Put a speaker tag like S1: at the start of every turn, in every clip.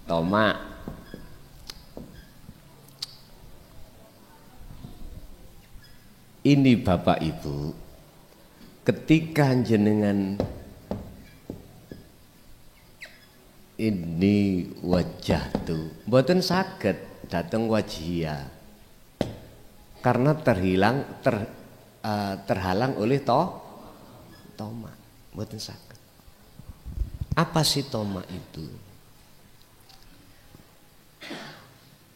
S1: Tomak. Ini Bapak Ibu, ketika jenengan ini wajah tuh mboten saged dateng wajia karena terhalang oleh tomak, mboten saged. Apa sih tomak itu?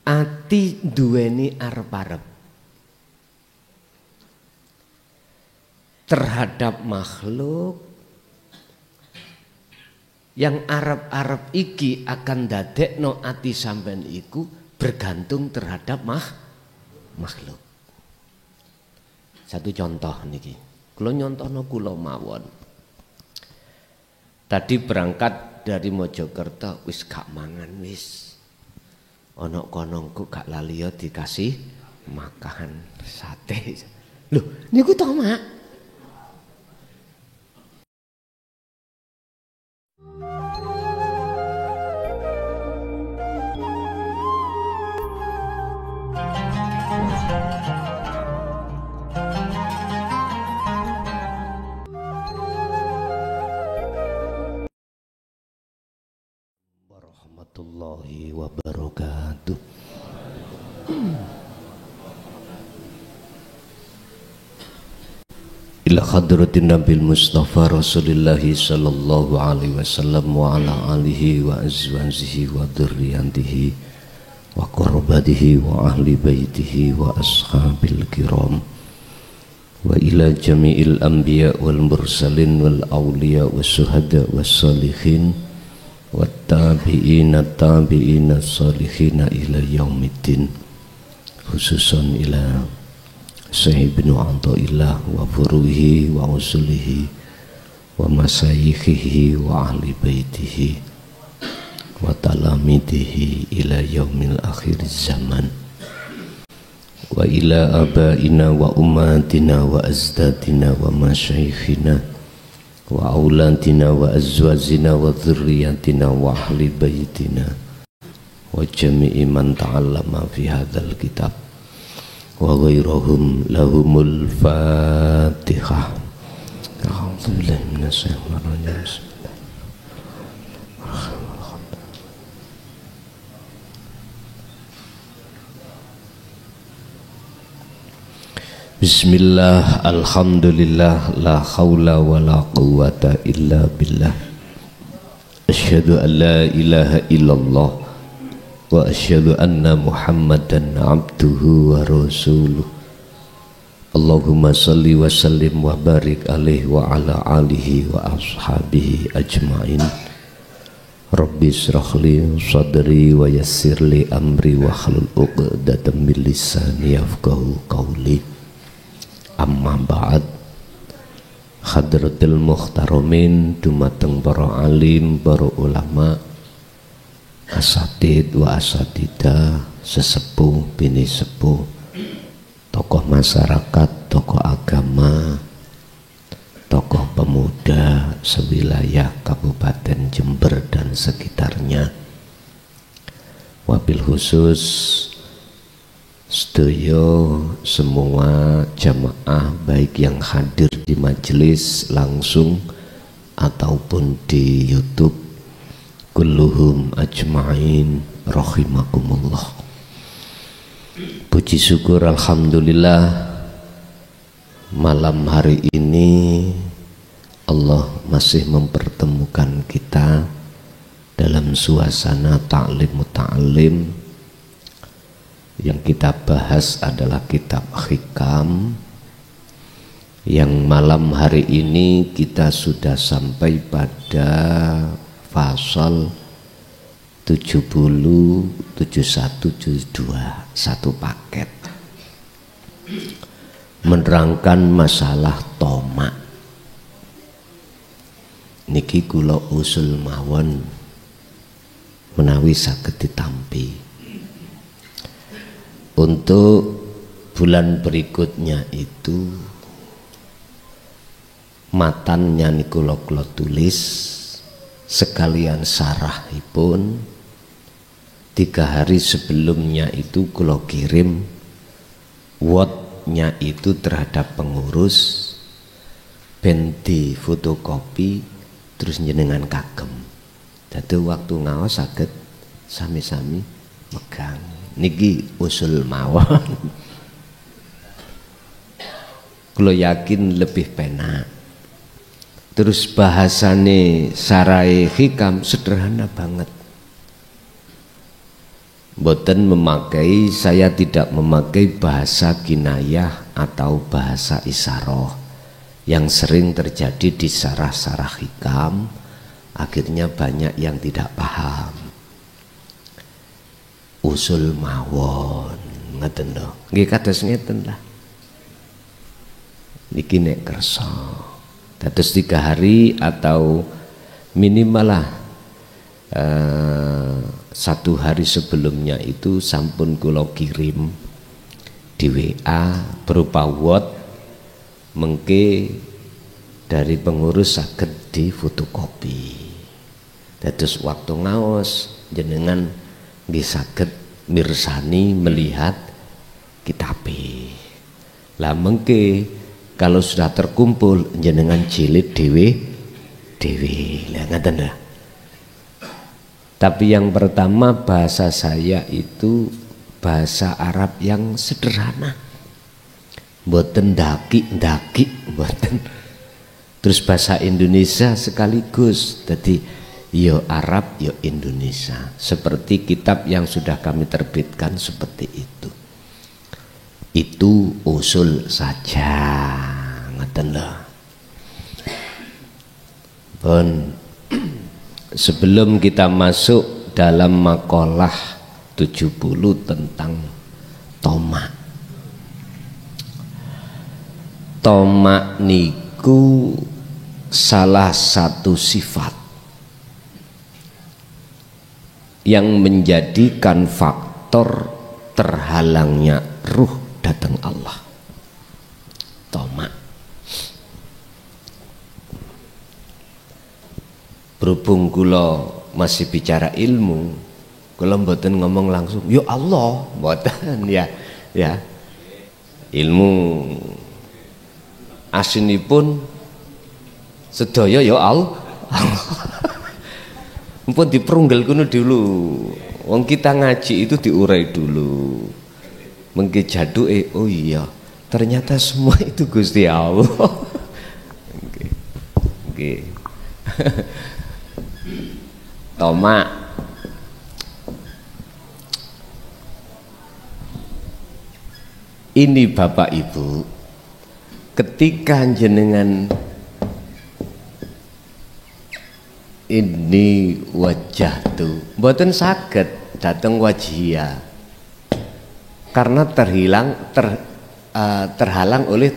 S1: Ati duweni arep-arep terhadap makhluk yang arep-arep iki akan dadekno ati sampean iku bergantung terhadap makhluk. Satu contoh niki, kula nyontohno kula mawon. Tadi berangkat dari Mojokerto wis gak mangan wis. Ana konongku gak lali ya dikasih makan sate. Lho, niku tomak. Warahmatullahi wabarakatuh. Ila hadratin Nabil Mustafa Rasulillahi sallallahu alaihi wasallam wa ala alihi wa azwajihi wa dzurriyyatihi wa qurbatihi wa ahli baitihi wa ashabil kiram wa ila jami'il anbiya wal mursalin wal awliya was syuhada was sholihin wat tabi'ina tabi'ina sholihina ila yaumiddin, khususan ila Syekh Ibnu Athaillah wa furuhi wa usulihi wa masayikhihi wa ahli baitihi wa talamidihi ila yaumil akhir zaman wa ila abaina wa ummatina wa azdadina wa masyayikhina wa auladina wa azwajina wa dzurriyyatina wa ahli baitina wa jami'i man ta'allama fi hadzal kitab wa ghairahum lahumul fatihah. A'udzubillahi minasyaitonir rajim. Bismillah, alhamdulillah, la haula wa la quwwata illa billah. Asyhadu an la ilaha illallah wa asyhadu anna Muhammadan abduhu wa rasuluh. Allahumma salli wa sallim wa barik alaihi wa ala alihi wa ashabihi ajma'in. Rabbi shrah li sadri wa yassir li amri wa hlul 'uqdatam min lisani yafqahu qawli. Amma ba'd. Hadratil muhtaramin, dumateng para alim, para ulama, asatid wa asatidah, sesepuh bini sepuh, tokoh masyarakat, tokoh agama, tokoh pemuda sewilayah Kabupaten Jember dan sekitarnya. Wabil khusus sedaya semua jamaah baik yang hadir di majelis langsung ataupun di YouTube, kulluhum ajma'in rahimakumullah. Puji syukur alhamdulillah, malam hari ini Allah masih mempertemukan kita dalam suasana ta'lim muta'alim. Yang kita bahas adalah kitab Hikam, yang malam hari ini kita sudah sampai pada fasal 70, 71, 72, satu paket menerangkan masalah tomak. Niki kula usul mawon menawi saged ditampi. Untuk bulan berikutnya itu matannya niku kula tulis sekalian sarahipun 3 hari sebelumnya itu kula kirim wordnya itu terhadap pengurus ben di fotokopi terus jenengan kagem. Dadi waktu ngaos saged sami-sami megang. Niki usul mawon. Kula yakin lebih penak. Terus bahasane Sarai Hikam sederhana banget. Boten memakai, saya tidak memakai bahasa kinayah atau bahasa isyarah yang sering terjadi di sarah-sarah hikam. Akhirnya banyak yang tidak paham. Usul mawon ngeten lho. Nggih kados ngeten lah. Niki nek kersa. Dados 3 hari atau minimal lah 1 hari sebelumnya itu sampun kula kirim di WA berupa word mengke dari pengurus saged di fotokopi. Dados waktu ngaos jenengan nggih saged mirsani melihat kitabe. Lah mengke kalau sudah terkumpul jenengan jilid dewe lah ngaten lah. Tapi yang pertama bahasa saya itu bahasa Arab yang sederhana. Mboten ndaki mboten. Terus bahasa Indonesia sekaligus. Jadi yo Arab yo Indonesia. Seperti kitab yang sudah kami terbitkan seperti itu. Itu usul saja ngeten lho. Pun sebelum kita masuk dalam makalah 70 tentang tomak. Tomak niku salah satu sifat yang menjadikan faktor terhalangnya ruh datang Allah. Tomak. Berhubung kula masih bicara ilmu, kula mboten ngomong langsung ya Allah, mboten ya. Ilmu asinipun sedaya ya Allah. Mumpun diperunggal kuno dulu. Wong kita ngaji itu diurai dulu. Mengke jaduke oh iya, ternyata semua itu Gusti Allah. Nggih. Tomak. Ini Bapak Ibu, ketika jenengan ini wajah tuh mboten saged dateng wajia karena terhalang oleh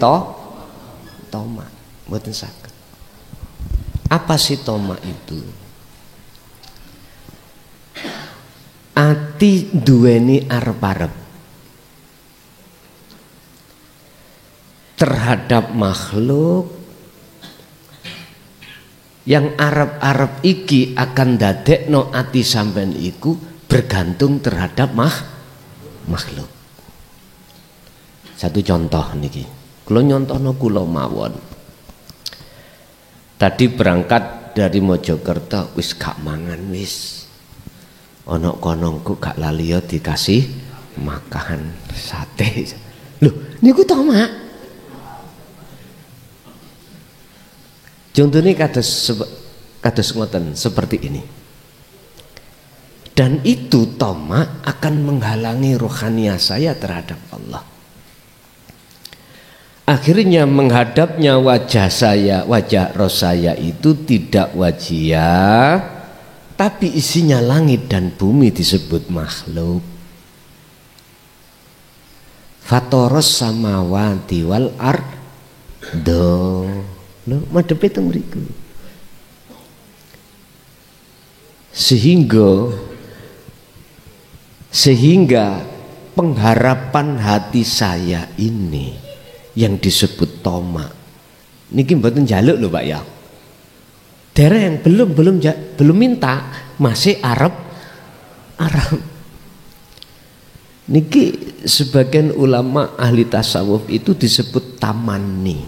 S1: tomak. Mboten saged. Apa sih tomak itu? Ati duweni arep-arep terhadap makhluk yang arep-arep iki akan dadekno ati sampean iku bergantung terhadap makhluk. Satu contoh niki, kula nyontohno kula mawon. Tadi berangkat dari Mojokerto wis gak mangan wis. Ana konongku gak lali ya dikasih makan sate. Lho, niku tomak. Contohnya kados ngoten seperti ini. Dan itu tomak akan menghalangi rohaniah saya terhadap Allah. Akhirnya menghadapnya wajah saya, wajah roh saya itu tidak wajia, tapi isinya langit dan bumi disebut makhluk. Fatoros samawati wal ardo. Lho, madhepe teng mriku. Sehingga pengharapan hati saya ini yang disebut tomak niki mboten njaluk lho Pak ya. Dereng belum minta, masih Arab. Niki sebagian ulama ahli tasawuf itu disebut tamanni.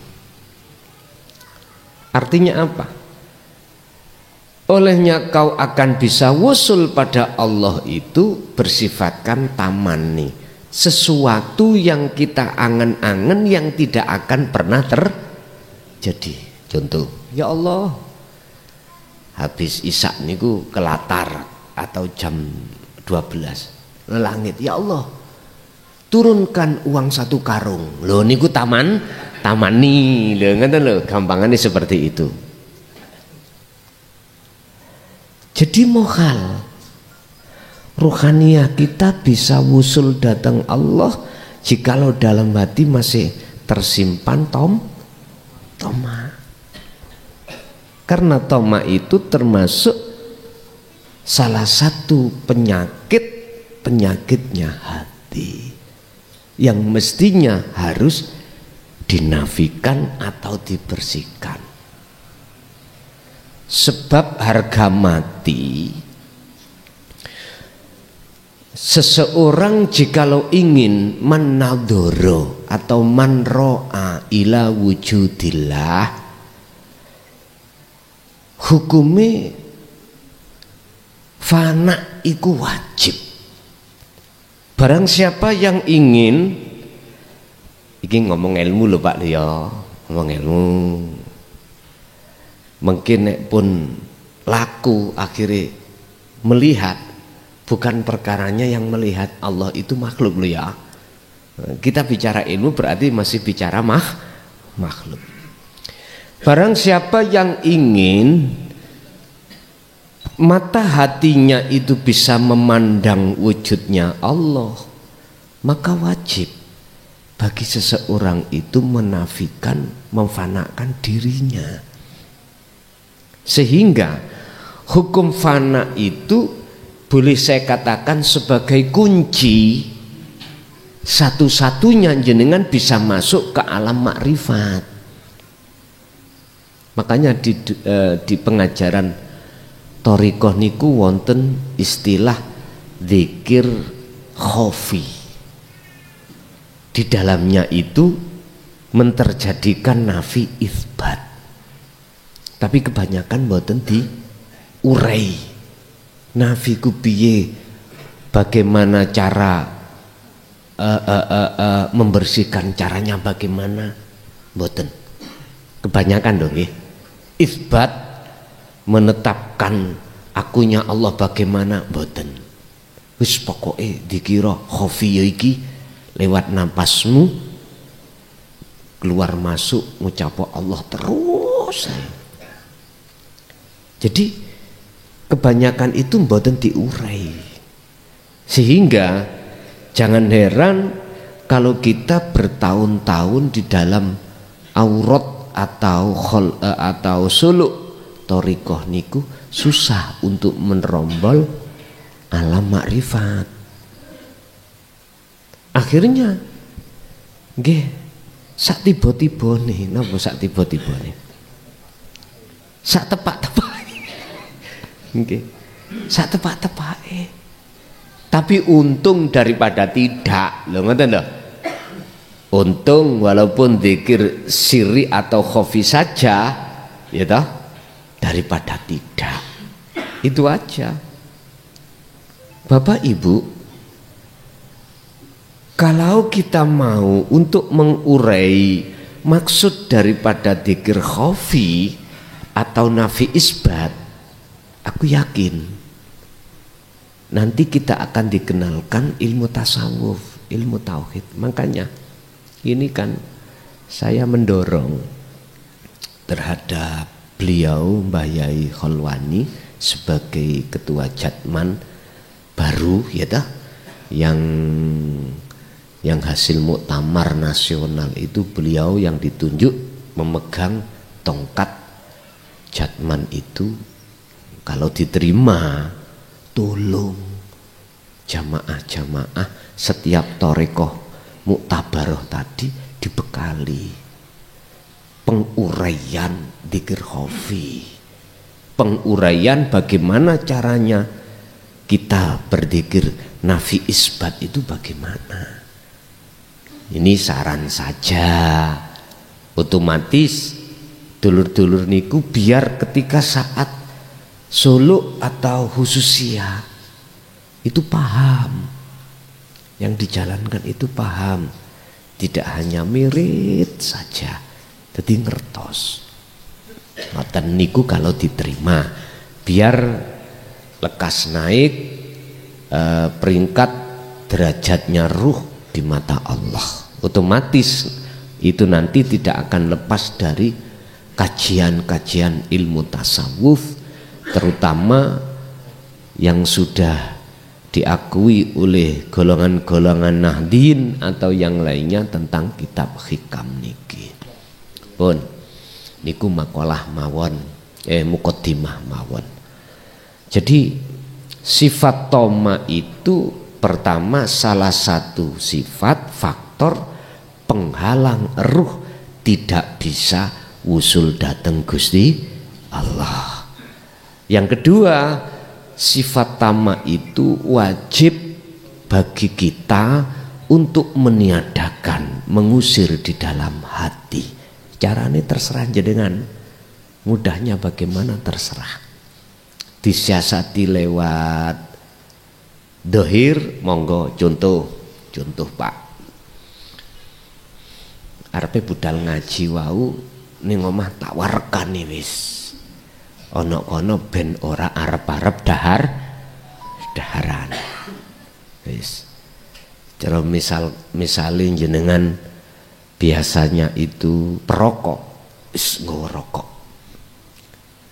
S1: Artinya apa? Olehnya kau akan bisa wusul pada Allah itu bersifatkan tamanni, sesuatu yang kita angen-angen yang tidak akan pernah terjadi. Contoh, ya Allah, habis isya niku kelatar atau jam 12 langit, ya Allah turunkan uang 1 karung. Loh niku tamani lho, ngeten lho, gampangannya seperti itu. Jadi mohal ruhaniyah kita bisa wusul datang Allah jikalau dalam hati masih tersimpan toma. Karena toma itu termasuk salah satu penyakitnya hati yang mestinya harus dinafikan atau dibersihkan. Sebab harga mati seseorang jikalau ingin manadoro atau manro'a ila wujudillah, hukumnya fana iku wajib. Barang siapa yang ingin, iki ngomong ilmu lho Pak ya, ngomong ilmu. Mungkin nek pun laku akhirnya melihat, bukan perkaranya yang melihat Allah itu makhluk lho ya. Kita bicara ilmu berarti masih bicara makhluk. Barang siapa yang ingin mata hatinya itu bisa memandang wujudnya Allah, maka wajib bagi seseorang itu menafikan, memfanakan dirinya. Sehingga hukum fana itu boleh saya katakan sebagai kunci satu-satunya jenengan bisa masuk ke alam makrifat. Makanya di pengajaran thariqah niku wonten istilah zikir khofi. Di dalamnya itu menterjadikan nafi isbat. Tapi kebanyakan mboten diurai. Nafi ku piye, bagaimana cara membersihkan, caranya bagaimana, mboten. Kebanyakan dong nggih. Isbat menetapkan akunya Allah bagaimana, mboten. Wis pokoke dikira khofi ya iki lewat napasmu keluar masuk ngucap Allah terus. Jadi kebanyakan itu mboten diurai. Sehingga jangan heran kalau kita bertahun-tahun di dalam aurat atau suluk thariqah niku susah untuk menerombol alam makrifat. Akhirnya nggih sak tiba-tibane, napa sak tiba-tibane? Sak tepak-tepak. Nggih. Sak tepak-tepake. Tapi untung daripada tidak. Lho ngoten lho. Untung walaupun zikir sirri atau khofi saja, ya toh, daripada tidak. Itu aja. Bapak Ibu, kalau kita mau untuk mengurai maksud daripada zikir khofi atau nafi isbat, aku yakin nanti kita akan dikenalkan ilmu tasawuf, ilmu tauhid. Makanya ini kan saya mendorong terhadap beliau Mbah Yai Kholwani sebagai ketua Jatman baru ya dah, yang hasil muktamar nasional itu beliau yang ditunjuk memegang tongkat Jatman itu. Kalau diterima, tolong jamaah-jamaah setiap thariqah muktabaroh tadi dibekali penguraian dzikir khofi penguraian bagaimana caranya kita berzikir nafi isbat itu bagaimana. Ini saran saja. Otomatis dulur-dulur niku biar ketika saat suluk atau hususia itu paham, yang dijalankan itu paham, tidak hanya mirip saja, jadi ngertos. Ngoten niku kalau diterima, biar lekas naik peringkat derajatnya ruh di mata Allah. Otomatis itu nanti tidak akan lepas dari kajian-kajian ilmu tasawuf, terutama yang sudah diakui oleh golongan-golongan Nahdien atau yang lainnya tentang kitab hikam niki. Pun niku makalah mawon, muqaddimah mawon. Jadi sifat toma itu pertama salah satu sifat faktor penghalang ruh tidak bisa wusul dateng Gusti Allah. Yang kedua, sifat tama itu wajib bagi kita untuk meniadakan, mengusir di dalam hati. Caranya terserah jenengan, mudahnya bagaimana terserah. Disiasati lewat dohir, monggo. Contoh Pak, arepe budal ngaji wau ning omah tak warekani wis. Ana kono ben ora arep-arep daharan. Wis. Cara misale jenengan biasanya itu perokok, wis nggawa rokok.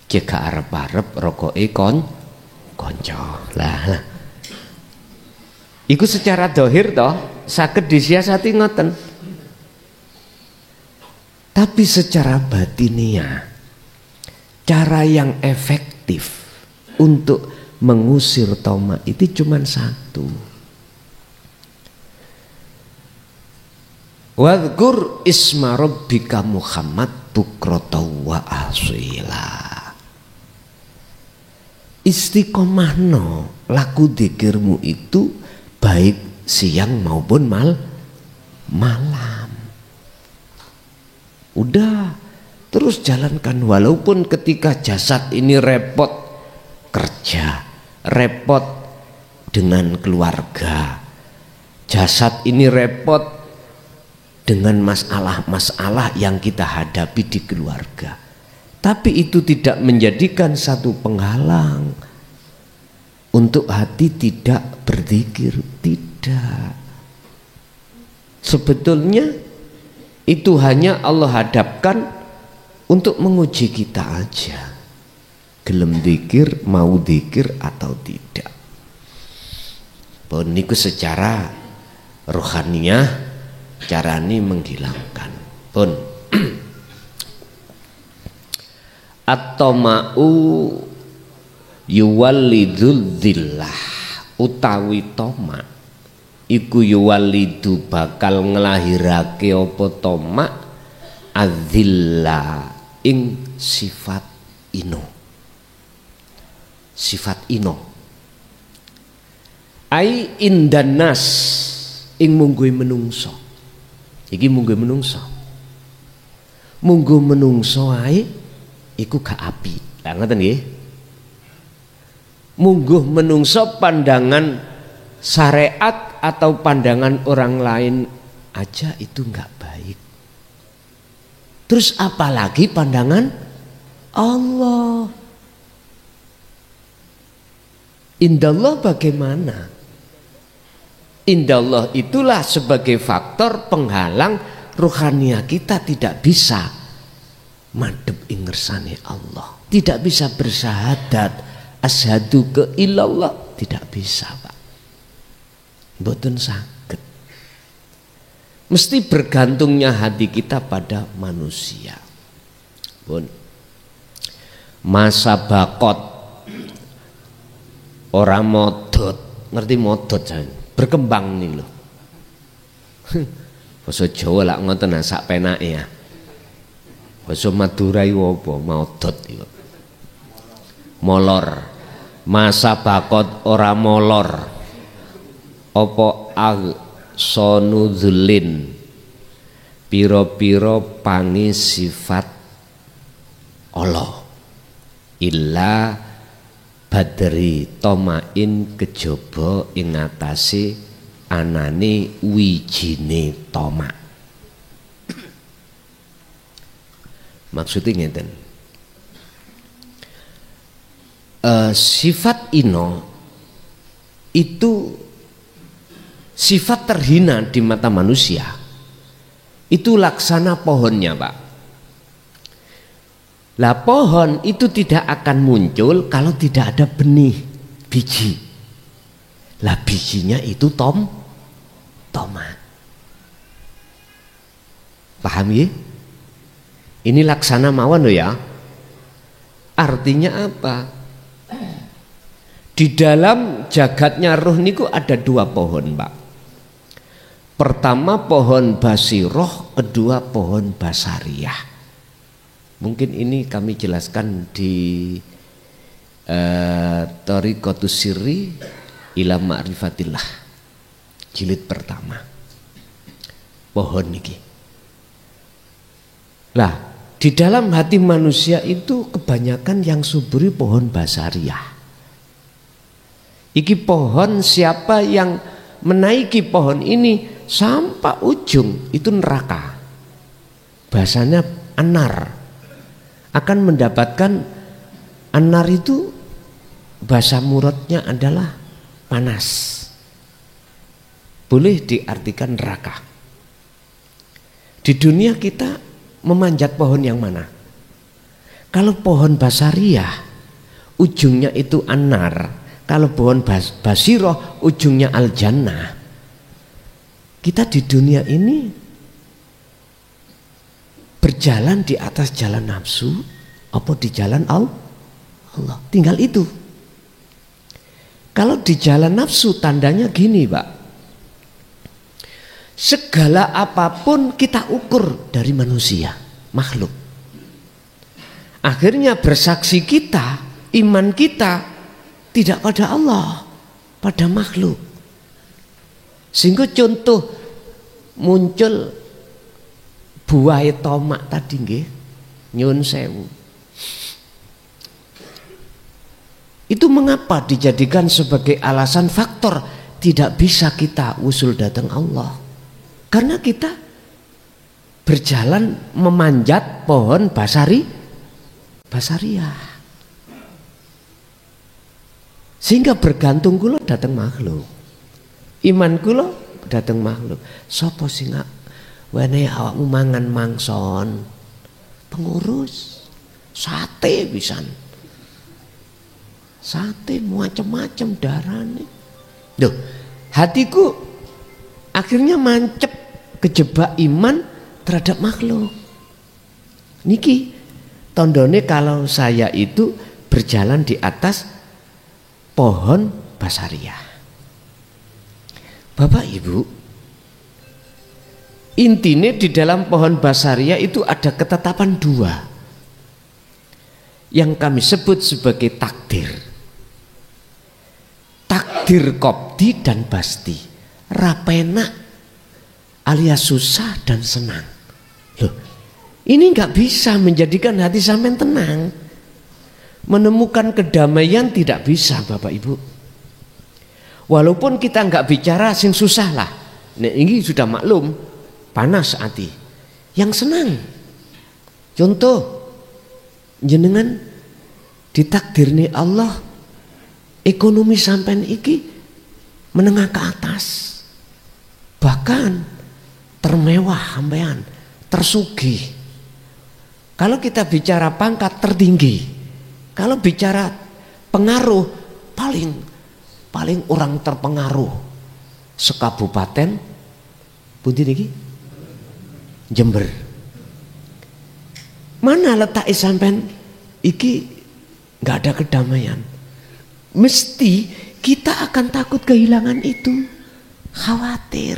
S1: Ki gak arep-arep rokoke kanca. Lah. Iku secara dohir toh saged disiasati ngoten. Tapi secara batiniah, cara yang efektif untuk mengusir toma itu cuma satu. Wadhkur isma rabbika Muhammad bukratan wa asila. Istiqomahno laku dzikirmu itu baik siang maupun malam. Udah terus jalankan, walaupun ketika jasad ini repot kerja, repot dengan keluarga, jasad ini repot dengan masalah-masalah yang kita hadapi di keluarga, tapi itu tidak menjadikan satu penghalang untuk hati tidak berzikir. Tidak, sebetulnya itu hanya Allah hadapkan untuk menguji kita aja, gelem dzikir, mau dzikir atau tidak. Pun niku secara rohaniah carane menghilangkan. Pun at-tama'u yuwallidul dzillah, utawi toma iku yuwalidu bakal ngelahirake apa toma adzilla ing sifat ino. Sifat ino ai indanas ing mungguhe menungso. Iki mungguhe menungso. Mungguh menungso ae iku gak apik. Lah ngoten nggih. Mungguh menungso pandangan syariat atau pandangan orang lain aja itu enggak baik. Terus apalagi pandangan Allah. Indallah bagaimana? Indallah itulah sebagai faktor penghalang rohania kita tidak bisa madhep ing ngersane Allah. Tidak bisa bersyahadat asyhadu ke ilallah, tidak bisa, Pak. Mboten saged. Mesti bergantungnya hati kita pada manusia. Pun masa bakot orang modot, ngerti modot jan, berkembang nih loh. Basa Jawa lak ngoten sak penake ya. Basa Madura iku apa modot iku. molor. Masa bakot ora molor. Apa agsonuzulin piro-piro pangi sifat Allah illa badri tomain kejaba ing atase anane wijine toma. Maksudnya ngeten, sifat ino itu sifat terhina di mata manusia. Itu laksana pohonnya, Pak. Lah pohon itu tidak akan muncul kalau tidak ada benih, biji. Lah bijinya itu tomat. Paham ya? Ini laksana mawon loh ya. Artinya apa? Di dalam jagatnya roh niku ada dua pohon, Pak. Pertama pohon basiroh, kedua pohon basariyah. Mungkin ini kami jelaskan di Thariqatus Sirri ila Ma'rifatillah jilid pertama. Pohon niki. Lah, di dalam hati manusia itu kebanyakan yang suburi pohon basariyah. Iki pohon, siapa yang menaiki pohon ini sampai ujung itu neraka. Bahasanya anar. Akan mendapatkan anar itu bahasa muradnya adalah panas. Boleh diartikan neraka. Di dunia kita memanjat pohon yang mana? Kalau pohon basariyah ujungnya itu anar, kalau pohon basiroh ujungnya al-jannah. Kita di dunia ini berjalan di atas jalan nafsu apa di jalan Allah, tinggal itu. Kalau di jalan nafsu tandanya gini, Pak, segala apapun kita ukur dari manusia, makhluk. Akhirnya bersaksi kita, iman kita tidak pada Allah, pada makhluk. Sehingga contoh muncul buah tomak tadi nggih, nyun sewu. Itu mengapa dijadikan sebagai alasan faktor tidak bisa kita usul datang Allah? Karena kita berjalan memanjat pohon basariyah. Sehingga bergantung kula datang makhluk. Iman kula datang makhluk. Sapa sing wene awakmu mangan mangson? Pengurus sate pisan. Sate macam-macam darane. Loh, hatiku akhirnya mancep kejebak iman terhadap makhluk. Niki tondone kalau saya itu berjalan di atas pohon basariyah. Bapak Ibu, intinya di dalam pohon basariyah itu ada ketetapan dua yang kami sebut sebagai takdir. Takdir qobdi dan basti, rapena alias susah dan senang. Loh, ini nggak bisa menjadikan hati sampean tenang, menemukan kedamaian tidak bisa, Bapak Ibu. Walaupun kita nggak bicara sing susah lah, nah, ini sudah maklum panas hati. Yang senang, contoh jenengan ditakdirni Allah ekonomi sampean iki menengah ke atas, bahkan termewah sampean, tersugih. Kalau kita bicara pangkat tertinggi, kalau bicara pengaruh paling orang terpengaruh sekabupaten pundi niki Jember. Mana letak sampean iki nggak ada kedamaian. Mesti kita akan takut kehilangan itu, khawatir.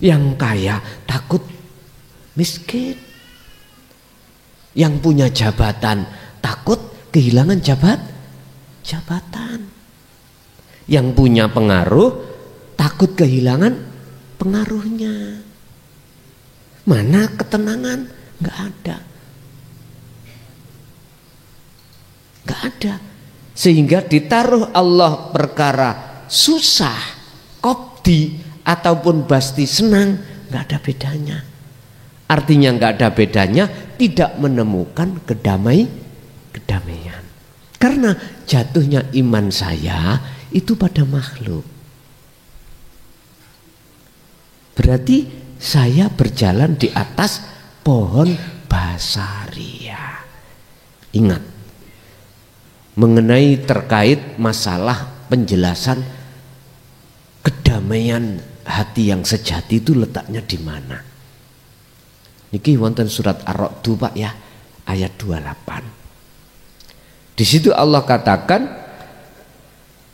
S1: Yang kaya takut miskin, yang punya jabatan takut kehilangan jabatan. Yang punya pengaruh takut kehilangan pengaruhnya. Mana ketenangan? Nggak ada. Sehingga ditaruh Allah perkara susah, qobdi ataupun basti senang, nggak ada bedanya. Artinya nggak ada bedanya, tidak menemukan kedamaian. Karena jatuhnya iman saya itu pada makhluk. Berarti saya berjalan di atas pohon basaria. Ingat, mengenai terkait masalah penjelasan kedamaian hati yang sejati itu letaknya di mana? Niki wonten surat Ar-Ra'd Pak ya, ayat 28. Di situ Allah katakan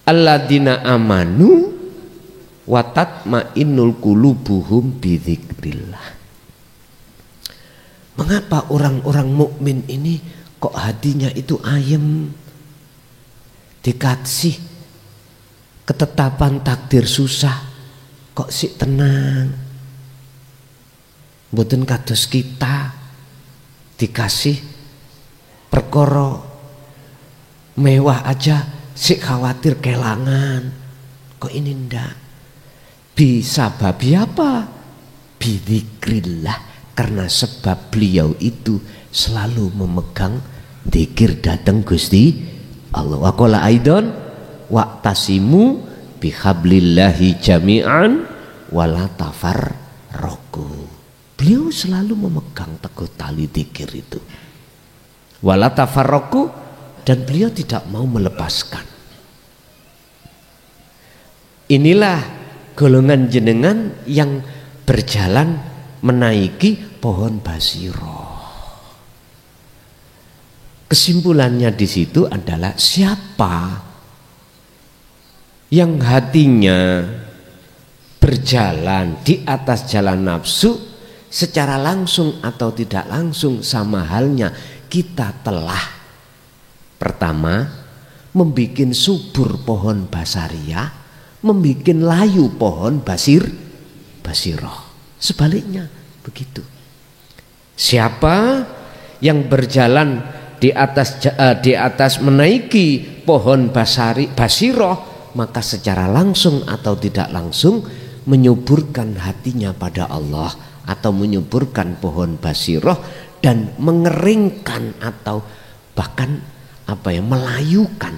S1: alladzina amanu wa tatmainnul qulubuhum bidzikrillah. Mengapa orang-orang mukmin ini kok hatinya itu ayem? Dikasih ketetapan takdir susah kok sik tenang. Mboten kados kita dikasih perkara mewah aja sik khawatir kelangan. Kok ini ndak? Bisa babi apa? Bidzikrillah, karena sebab beliau itu selalu memegang dzikir datang Gusti Allah. Wa qala aidon wa'tasimu bihablillahi jami'an wala tafarraqu. Beliau selalu memegang teguh tali dzikir itu. Wala tafarraqu, dan beliau tidak mau melepaskan. Inilah golongan jenengan yang berjalan menaiki pohon basiroh. Kesimpulannya di situ adalah siapa yang hatinya berjalan di atas jalan nafsu secara langsung atau tidak langsung, sama halnya kita telah pertama membikin subur pohon basaria, membikin layu pohon basiroh. Sebaliknya begitu. Siapa yang berjalan di atas menaiki pohon basiroh, maka secara langsung atau tidak langsung menyuburkan hatinya pada Allah atau menyuburkan pohon basiroh dan mengeringkan atau bahkan melayukan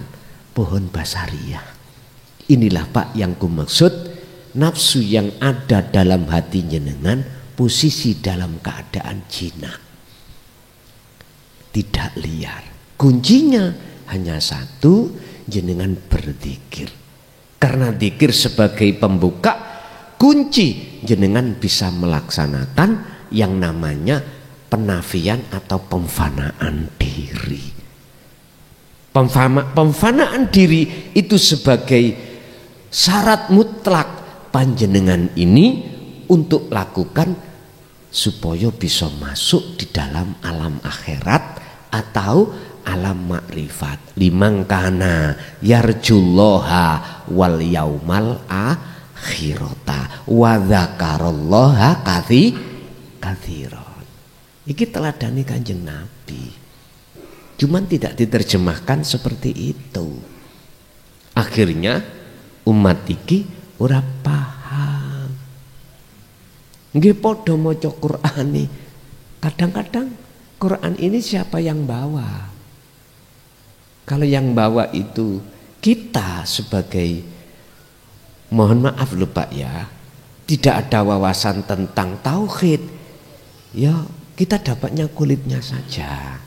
S1: pohon basaria. Inilah Pak yang kumaksud, nafsu yang ada dalam hati jenengan posisi dalam keadaan jinak, tidak liar. Kuncinya hanya satu, jenengan berzikir. Karena zikir sebagai pembuka, kunci jenengan bisa melaksanakan yang namanya penafian atau pemfanaan diri. Pemfanaan diri itu sebagai syarat mutlak panjenengan ini untuk lakukan supaya bisa masuk di dalam alam akhirat atau alam makrifat. Liman kana yarjullaha wal yaumal akhirata wa dzakarallaha katsiran. Iki teladani Kanjeng Nabi. Cuman tidak diterjemahkan seperti itu. Akhirnya umat iki ora paham. Nggih padha maca Quran nih. Kadang-kadang Quran ini siapa yang bawa? Kalau yang bawa itu kita sebagai, mohon maaf lho Pak ya, tidak ada wawasan tentang tauhid. Ya kita dapatnya kulitnya saja.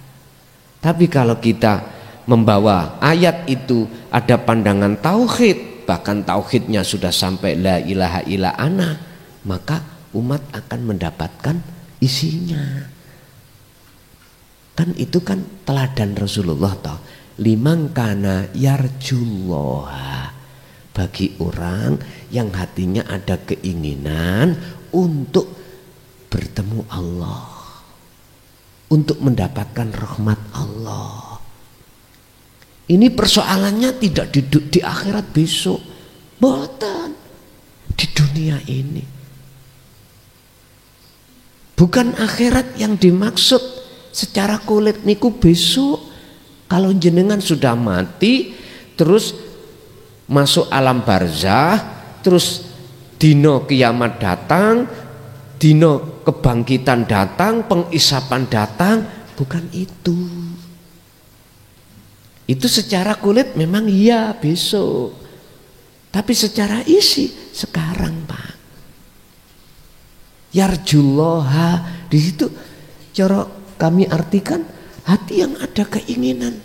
S1: Tapi kalau kita membawa ayat itu ada pandangan tauhid, bahkan tauhidnya sudah sampai la ilaha illa ana, maka umat akan mendapatkan isinya. Kan itu kan teladan Rasulullah toh. Liman kana yarjullah, bagi orang yang hatinya ada keinginan untuk bertemu Allah, untuk mendapatkan rahmat Allah. Ini persoalannya tidak di akhirat besok, boten, di dunia ini. Bukan akhirat yang dimaksud secara kulit niku besok. Kalau jenengan sudah mati, terus masuk alam barzah, terus dino kiamat datang, dino kebangkitan datang, pengisapan datang, bukan itu. Itu secara kulit memang iya besok, tapi secara isi sekarang, Pak. Yarjullaha, di situ cara kami artikan hati yang ada keinginan,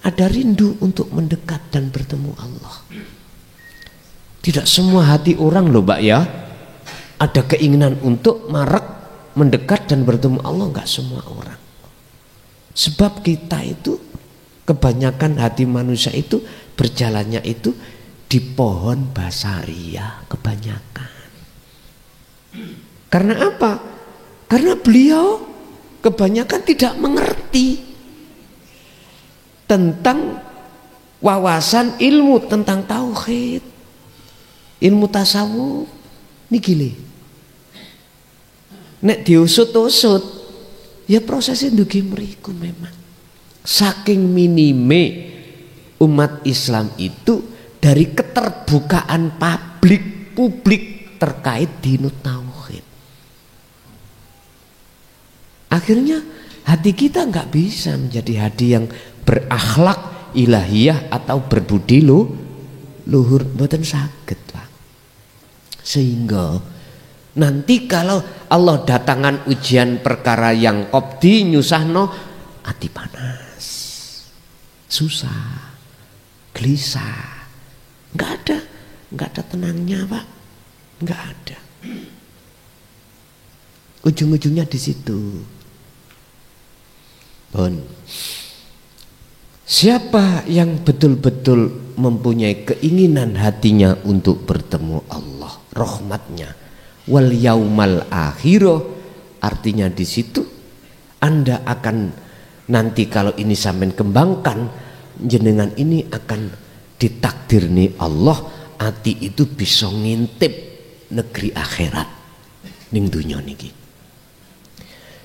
S1: ada rindu untuk mendekat dan bertemu Allah. Tidak semua hati orang loh, Pak ya, ada keinginan untuk marak mendekat dan bertemu Allah, enggak semua orang. Sebab kita itu kebanyakan hati manusia itu berjalannya itu di pohon basaria kebanyakan. Karena apa? Karena beliau kebanyakan tidak mengerti tentang wawasan ilmu tentang tauhid, ilmu tasawuf. Ini gile. Nek diusut-usut, ya prosesnya ndugi mriku memang. Saking minime umat Islam itu dari keterbukaan publik terkait dinut tauhid. Akhirnya hati kita nggak bisa menjadi hati yang berakhlak ilahiyah atau berbudi luhur, mboten saged, Pak. Sehingga nanti kalau Allah datangan ujian perkara yang qobdi nyusahno, hati panas, susah, gelisah, nggak ada tenangnya, Pak, nggak ada. Ujung-ujungnya di situ. Bon. Siapa yang betul-betul mempunyai keinginan hatinya untuk bertemu Allah, rahmatnya, wal yaumal akhirah, artinya di situ Anda akan nanti kalau ini sampean kembangkan, jenengan ini akan ditakdirni Allah, hati itu bisa ngintip negeri akhirat ning dunya niki.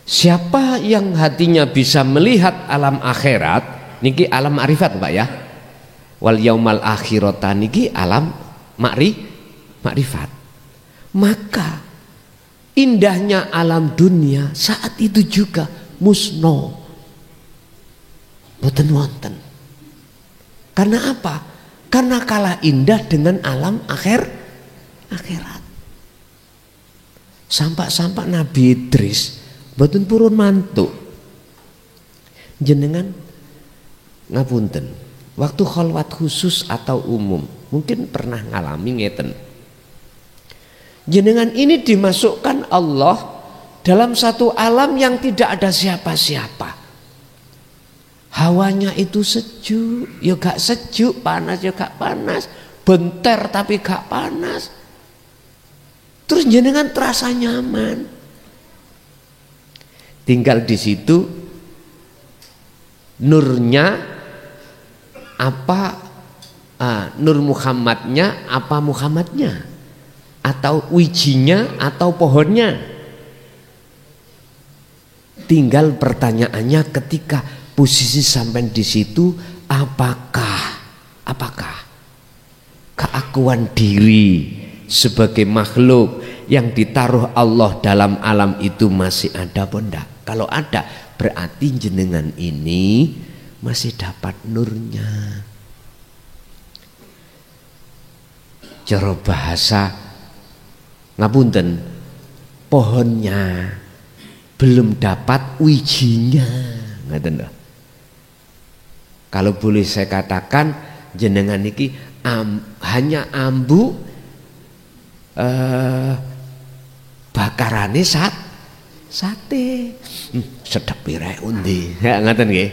S1: Siapa yang hatinya bisa melihat alam akhirat niki, alam ma'rifat, Pak ya, wal yaumal akhirata niki alam ma'rifat, maka indahnya alam dunia saat itu juga musno, boten wonten. Karena apa? Karena kalah indah dengan alam akhirat. Sampak Nabi Idris boten purun mantuk. Jenengan ngapunten, waktu khalwat khusus atau umum mungkin pernah ngalami ngeten. Jenengan ini dimasukkan Allah dalam satu alam yang tidak ada siapa-siapa. Hawanya itu sejuk, ya gak sejuk, panas ya gak panas, benter tapi gak panas. Terus jenengan terasa nyaman. Tinggal di situ nurnya apa, nur Muhammadnya apa Muhammadnya, atau wijinya atau pohonnya. Tinggal pertanyaannya ketika posisi sampai di situ, apakah keakuan diri sebagai makhluk yang ditaruh Allah dalam alam itu masih ada apa enggak? Kalau ada, berarti jenengan ini masih dapat nurnya. Cara bahasa ngapunten, pohonnya belum dapat wijinya, ngaten. Kalau boleh saya katakan, jenengan niki hanya ambu bakarane sate. Sedap pire undi, ya ngaten nggih.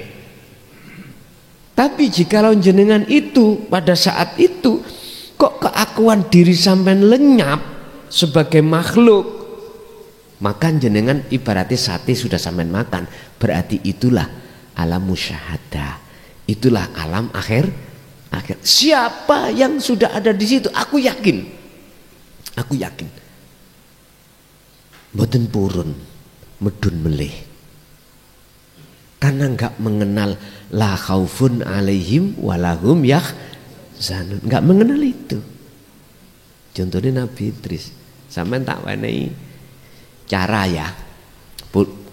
S1: Tapi jikalau jenengan itu pada saat itu kok keakuan diri sampean lenyap sebagai makhluk, maka jenengan ibaratnya sate sudah sampean makan, berarti itulah alam musyahadah. Itulah alam akhir. Siapa yang sudah ada di situ, aku yakin. Mboten purun, medun melih. Karena enggak mengenal la khaufun alaihim walahum yahzanun, enggak mengenal itu. Contohnya Nabi Idris, sampean tak wenehi cara ya.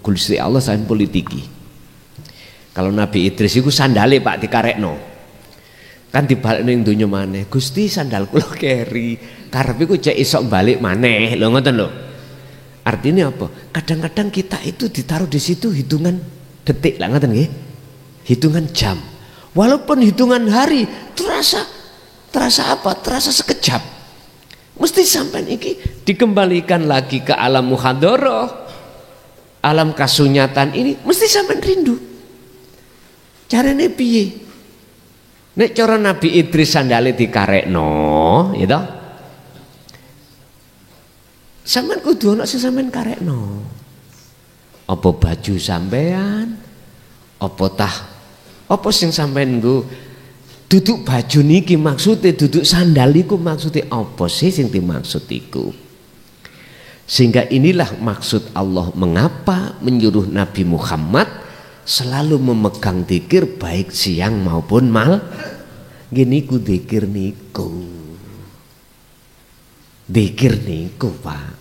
S1: Gusti Allah saen politiki. Kalau Nabi Idris itu sandale Pak dikarekno. Kan dibalekno ning donya maneh. Gusti sandal kula keri, karep iku cek iso balik maneh. Lho ngoten lho. Artinya apa? Kadang-kadang kita itu ditaruh di situ hitungan detik lah ngoten nggih. Hitungan jam. Walaupun hitungan hari terasa apa? Terasa sekejap. Mesti sampai iki dikembalikan lagi ke alam muhadharah. Alam kasunyatan ini mesti sampai rindu. Carane piye? Nek cara Nabi Idris sandale dikarekno, ya toh? Sampeyan kudu ana sing sampeyan karekno. Apa baju sampean? Apa sing sampeyan nggo? Duduk baju niki maksude, duduk sandal iku maksude apa sih sing dimaksud iku? Sehingga inilah maksud Allah mengapa menyuruh Nabi Muhammad selalu memegang dzikir baik siang maupun malam. Gini ku dzikir niku. Dzikir niku Pak.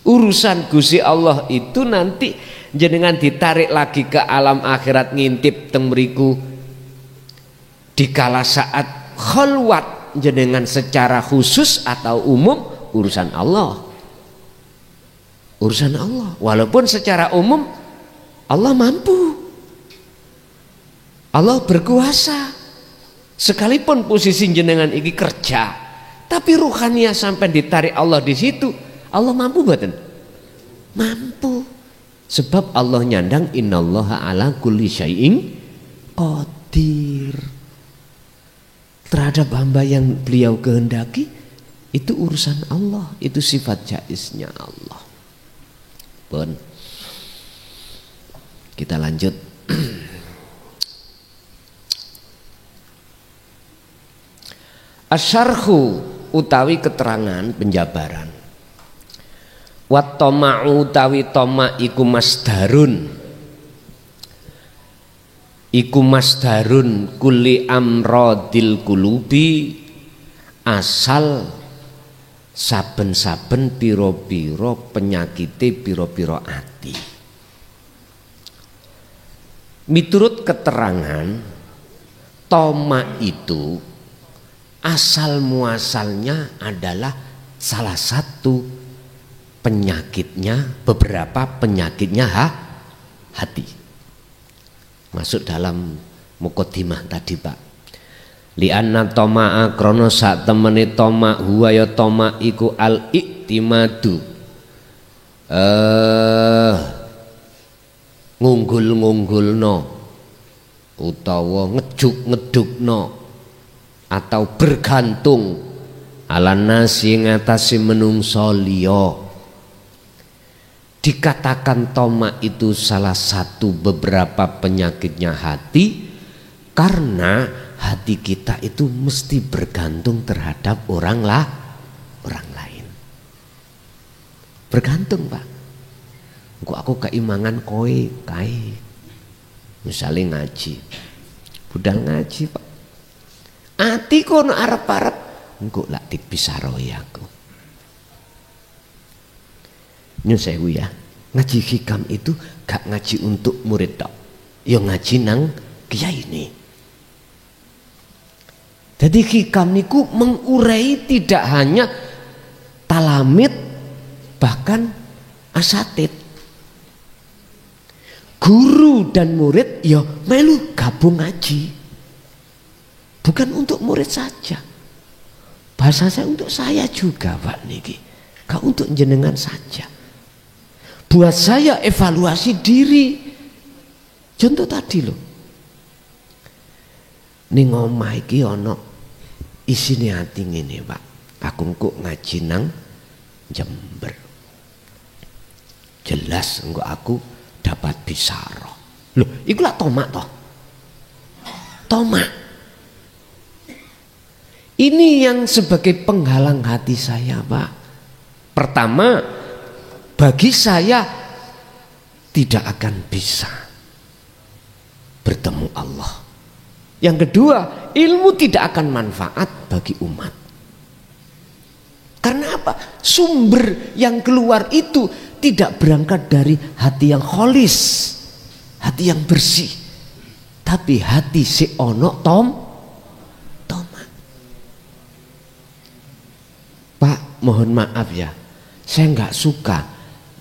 S1: Urusan Gusti Allah itu nanti jenengan ditarik lagi ke alam akhirat ngintip teng mriku. Dikala saat khalwat jenengan secara khusus atau umum urusan Allah. Urusan Allah. Walaupun secara umum Allah mampu. Allah berkuasa. Sekalipun posisi jenengan iki kerja, tapi ruhaniah sampai ditarik Allah di situ, Allah mampu mboten? Mampu. Sebab Allah nyandang innallaha ala kulli syai'in qadir. Terhadap hamba yang beliau kehendaki, itu urusan Allah, itu sifat jaiznya Allah. Pun kita lanjut. Asyarhu utawi keterangan penjabaran. Wat toma'u utawi toma iku masdarun. Iku masdarun kulli amradil kulubi, asal saben-saben pira-pira penyakite pira-pira ati. Miturut keterangan toma itu asal muasalnya adalah salah satu penyakitnya, beberapa penyakitnya hati. Masuk dalam muqaddimah tadi Pak. Li'anna toma'a krono sak temene toma huwa ya toma iku al-iktimadu. Ngunggul-ngunggulno utawa ngejuk-ngedukno atau bergantung ala nasi ngatasi menungso liya. Dikatakan toma itu salah satu beberapa penyakitnya hati karena hati kita itu mesti bergantung terhadap orang lain. Bergantung Pak. Aku keimangan kowe kae. Misalnya ngaji. Budal ngaji Pak. Ati kono arep-arep engko lak dipisaroi aku. Nyun sewu ya. Ngaji hikam itu gak ngaji untuk murid tok. Ya ngaji nang kiai ini. Jadi hikam niku mengurai tidak hanya talamid bahkan asatid. Guru dan murid ya melu gabung ngaji. Bukan untuk murid saja. Bahasa saya untuk saya juga Pak niki. Gak untuk jenengan saja. Buat saya evaluasi diri. Contoh tadi loh. Ning omah iki ana isine ati ngene Pak. Aku kok ngaji nang Jember. Jelas engko aku dapat bisaroh. Loh, iku lak tomak toh.
S2: Tomak. Ini yang sebagai penghalang hati saya, Pak. Pertama, bagi saya tidak akan bisa bertemu Allah. Yang kedua, ilmu tidak akan manfaat bagi umat. Karena apa? Sumber yang keluar itu tidak berangkat dari hati yang kholis, hati yang bersih, tapi hati si ono tomak. Pak, mohon maaf ya, saya nggak suka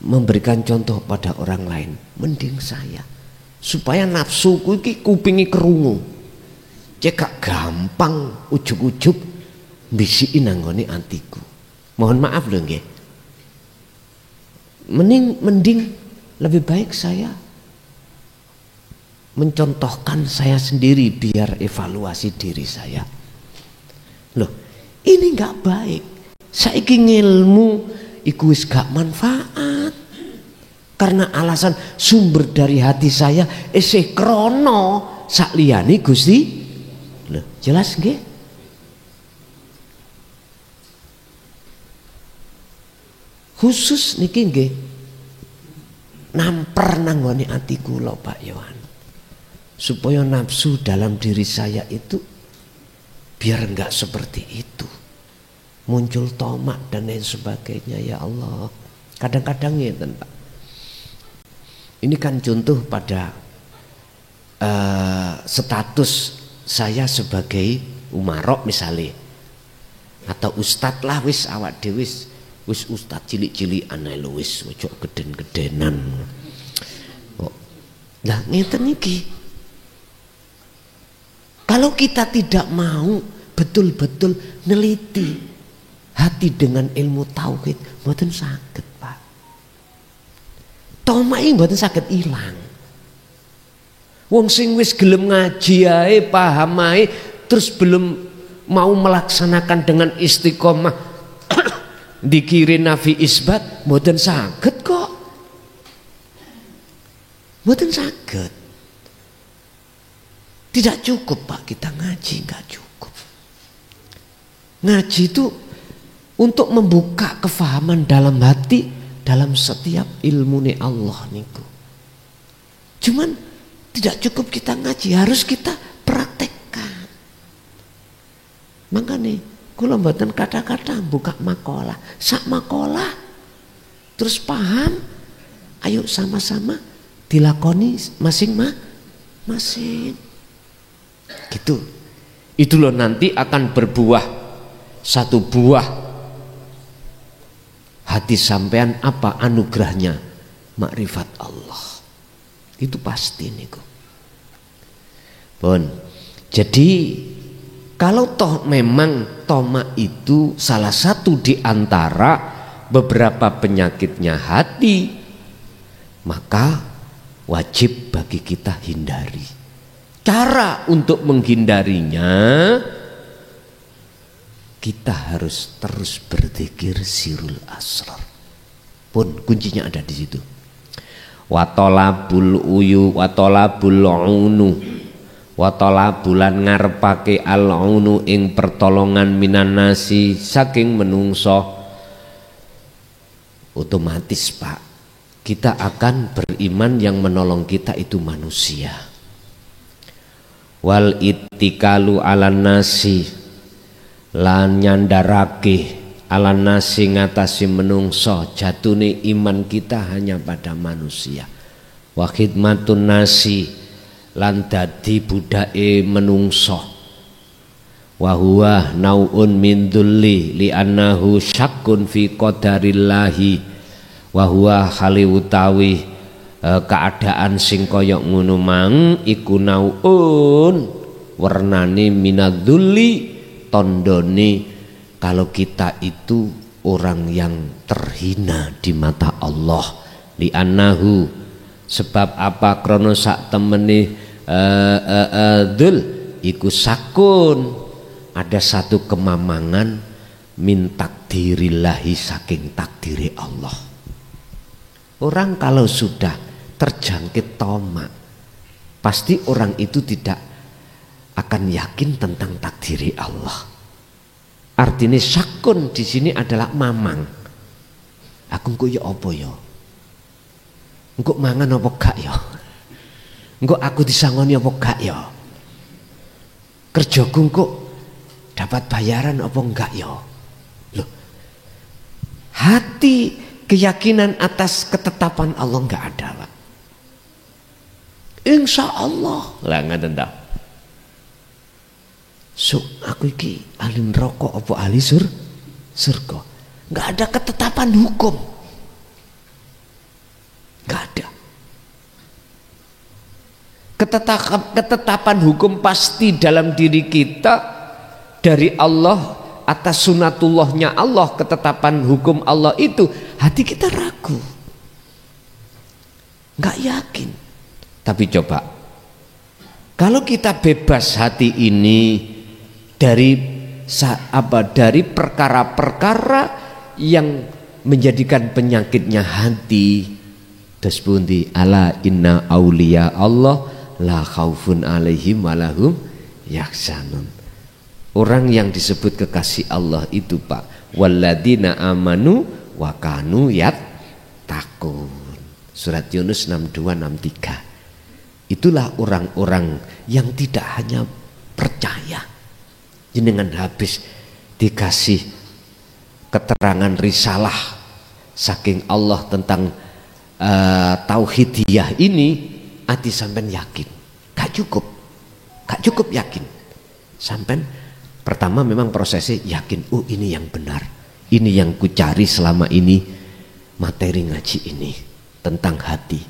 S2: memberikan contoh pada orang lain. Mending saya, supaya nafsuku iki kupingi kerungu. Cek gampang ujuk-ujuk bisikin nanggone atiku. Mohon maaf loh nggih. Mending lebih baik saya mencontohkan saya sendiri biar evaluasi diri saya. Loh, ini nggak baik. Saiki ngilmu iku wis gak manfaat. Karena alasan sumber dari hati saya isih krono sak liyane Gusti. Loh, jelas nggih? Khusus niki nggih namper nang nggone ati kula Pak Yohan. Supaya nafsu dalam diri saya itu biar enggak seperti itu. Muncul tomak dan lain sebagainya, ya Allah. Kadang-kadang ngeten Pak. Ini kan contoh pada status saya sebagai umarok misalnya, atau ustad lah wis awak dhewe wis ustad cilik-cilik aneh lho wis ojo geden-gedenan. Lah ngeten iki. Kalau kita tidak mau betul-betul neliti hati dengan ilmu tauhid, mboten saged, Pak. Tomak iki mboten saged ilang. Wong sing wis gelem ngaji ae, paham ae, terus belum mau melaksanakan dengan istiqomah dikirin nafi isbat, mboten saged kok. Mboten saged. Tidak cukup Pak kita ngaji, enggak cukup. Ngaji itu untuk membuka kefahaman dalam hati dalam setiap ilmu nih Allah niku. Cuman tidak cukup kita ngaji, harus kita praktekkan. Makanya kula mboten kata-kata buka makalah, sak makalah terus paham, ayo sama-sama dilakoni masing-masing. Gitu. Itu loh nanti akan berbuah satu buah hati sampean apa anugerahnya makrifat Allah. Itu pasti niku. Pun. Jadi kalau toh memang tomak itu salah satu di antara beberapa penyakitnya hati, maka wajib bagi kita hindari. Cara untuk menghindarinya, kita harus terus berzikir sirul asrar. Pun kuncinya ada di situ. Watolabul uyu, watolabul unu, watolabulan ngarepake al unu ing pertolongan minan nasi saking menungso. Otomatis Pak, kita akan beriman yang menolong kita itu manusia. Wal ittikalu alan nasi, lan nyandarake alan nasi ngatasi menungso, jatune iman kita hanya pada manusia. Wa khidmatun nasi, lan dadi budake menungso. Wa huwa nauun min dzulli li annahu syakkun fi qadarillahi. Wa huwa hali utawi keadaan sing kaya ngono mang iku nauun wernane minadzulli, tondone kalau kita itu orang yang terhina di mata Allah. Li annahu, sebab apa? Krono sak temene dzul iku sakun, ada satu kemamangan min takdirillahi, saking takdiri Allah. Orang kalau sudah terjangkit tomak, pasti orang itu tidak akan yakin tentang takdiri Allah. Artinya syakun di sini adalah mamang. Aku engko ya apa ya? Engko mangan apa gak ya? Engko aku disangoni apa gak ya? Kerjaku engko dapat bayaran apa enggak ya? Loh. Hati keyakinan atas ketetapan Allah enggak ada, Pak. Insya Allah lah ngaten ta. So aku iki ahli neraka apa ahli surga? Enggak ada ketetapan hukum. Enggak ada. Ketetapan hukum pasti dalam diri kita dari Allah atas sunatullahnya Allah, ketetapan hukum Allah itu hati kita ragu, nggak yakin. Tapi coba kalau kita bebas hati ini dari perkara-perkara yang menjadikan penyakitnya hati, terus pundi ala inna auliya Allah la khaufun alaihim walahum yahzanun. Orang yang disebut kekasih Allah itu, Pak, walladzina amanu wa kanu yattaqun. Surat Yunus 62-63. Itulah orang-orang yang tidak hanya percaya. Jenengan habis dikasih keterangan risalah saking Allah tentang tauhidiyah ini, hati sampean yakin. Gak cukup yakin. Sampean pertama memang prosesnya yakin, oh ini yang benar, ini yang ku cari selama ini, materi ngaji ini tentang hati.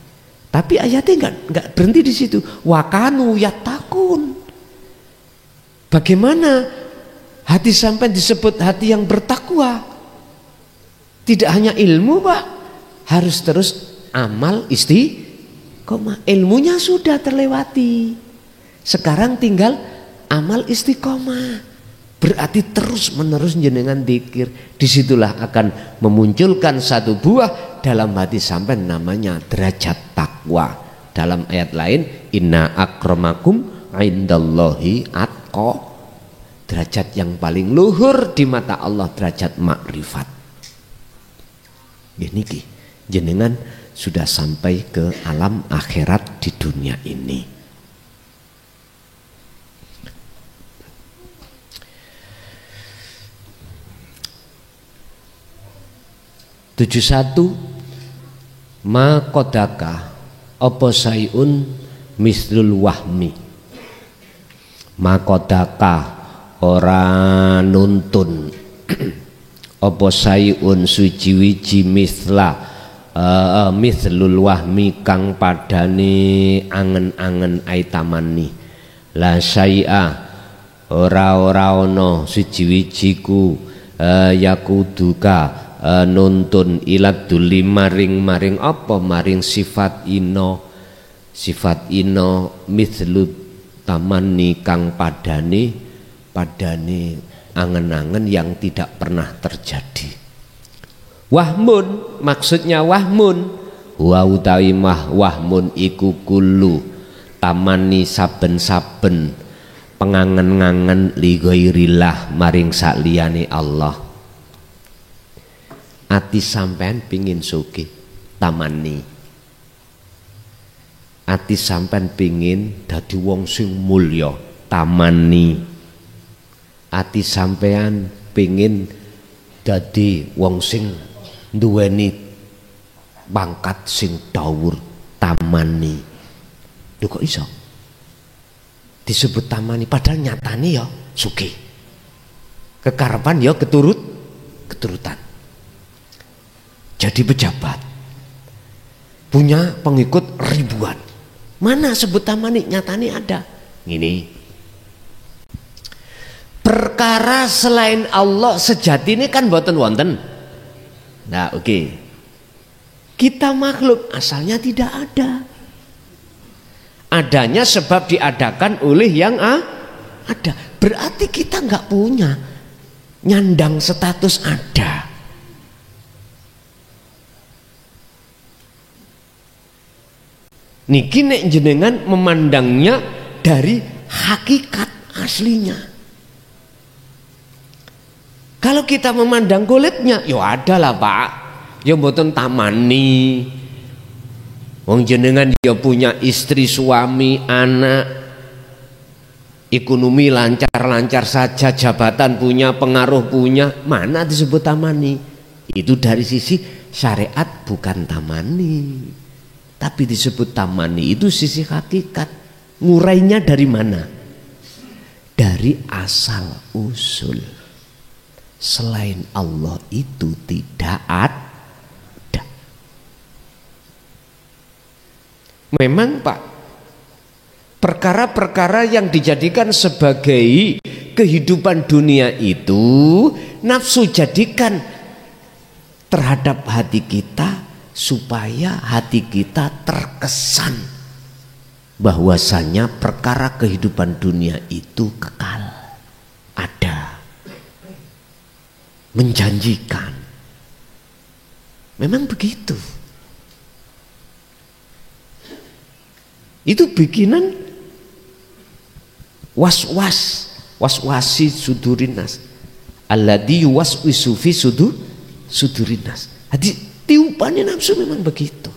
S2: Tapi ayatnya nggak berhenti di situ. Wakanu yatakun. Bagaimana hati sampai disebut hati yang bertakwa? Tidak hanya ilmu, Pak, harus terus amal istiqomah. Ilmunya sudah terlewati, sekarang tinggal amal istiqomah. Berarti terus menerus jenengan dzikir. Disitulah akan memunculkan satu buah dalam hati sampai namanya derajat takwa. Dalam ayat lain, inna akramakum indallahi atqa. Derajat yang paling luhur di mata Allah derajat makrifat. Ini jenengan sudah sampai ke alam akhirat di dunia ini. Tujuh satu ma kodaka apa sayun mislul wahmi. Ma kodaka ora nuntun apa sayun suci-wiji misla mislul wahmi kang padane angen-angen aitamani. La syai'a ora ono suci-wijiku yakuduka nuntun ilat duli maring apa maring sifat ino mislu tamani kang padane angen-angen yang tidak pernah terjadi. Wahmun maksudnya wahmun wa utawi wahmun iku kullu tamani saben-saben pengangen-angen li ghairillah maring sakliyane Allah. Ati sampean pingin sugih tamani. Ati sampean pingin dadi wong sing mulya tamani. Ati sampean pingin dadi wong sing duweni pangkat sing dhawur tamani. Lho kok iso disebut tamani padahal nyatane ya sugih. Kekarepan ya keturutan. Jadi pejabat, punya pengikut ribuan. Mana sebut tamani nyatane ada. Ini perkara selain Allah sejati ini kan boten wonten. Nah, oke. Kita makhluk asalnya tidak ada. Adanya sebab diadakan oleh yang ada. Berarti kita nggak punya nyandang status ada. Niki nek jenengan memandangnya dari hakikat. aslinya. Kalau kita memandang kulitnya, yo ada lah Pak, yo mboten tamani. Wong jenengan yo punya istri, suami, anak, ekonomi lancar-lancar saja, jabatan punya, pengaruh punya, mana disebut tamani? Itu dari sisi syariat bukan tamani, tapi disebut tamani itu sisi hakikat. Ngurainya dari mana? Dari asal usul. Selain Allah itu tidak ada. Memang Pak, perkara-perkara yang dijadikan sebagai kehidupan dunia itu nafsu jadikan terhadap hati kita supaya hati kita terkesan bahwasanya perkara kehidupan dunia itu kekal, ada, menjanjikan. Memang begitu. Itu bikinan waswasi sudurinas alladzi yuwaswisu fi sudurinas. Jadi tiupannya nafsu memang begitu.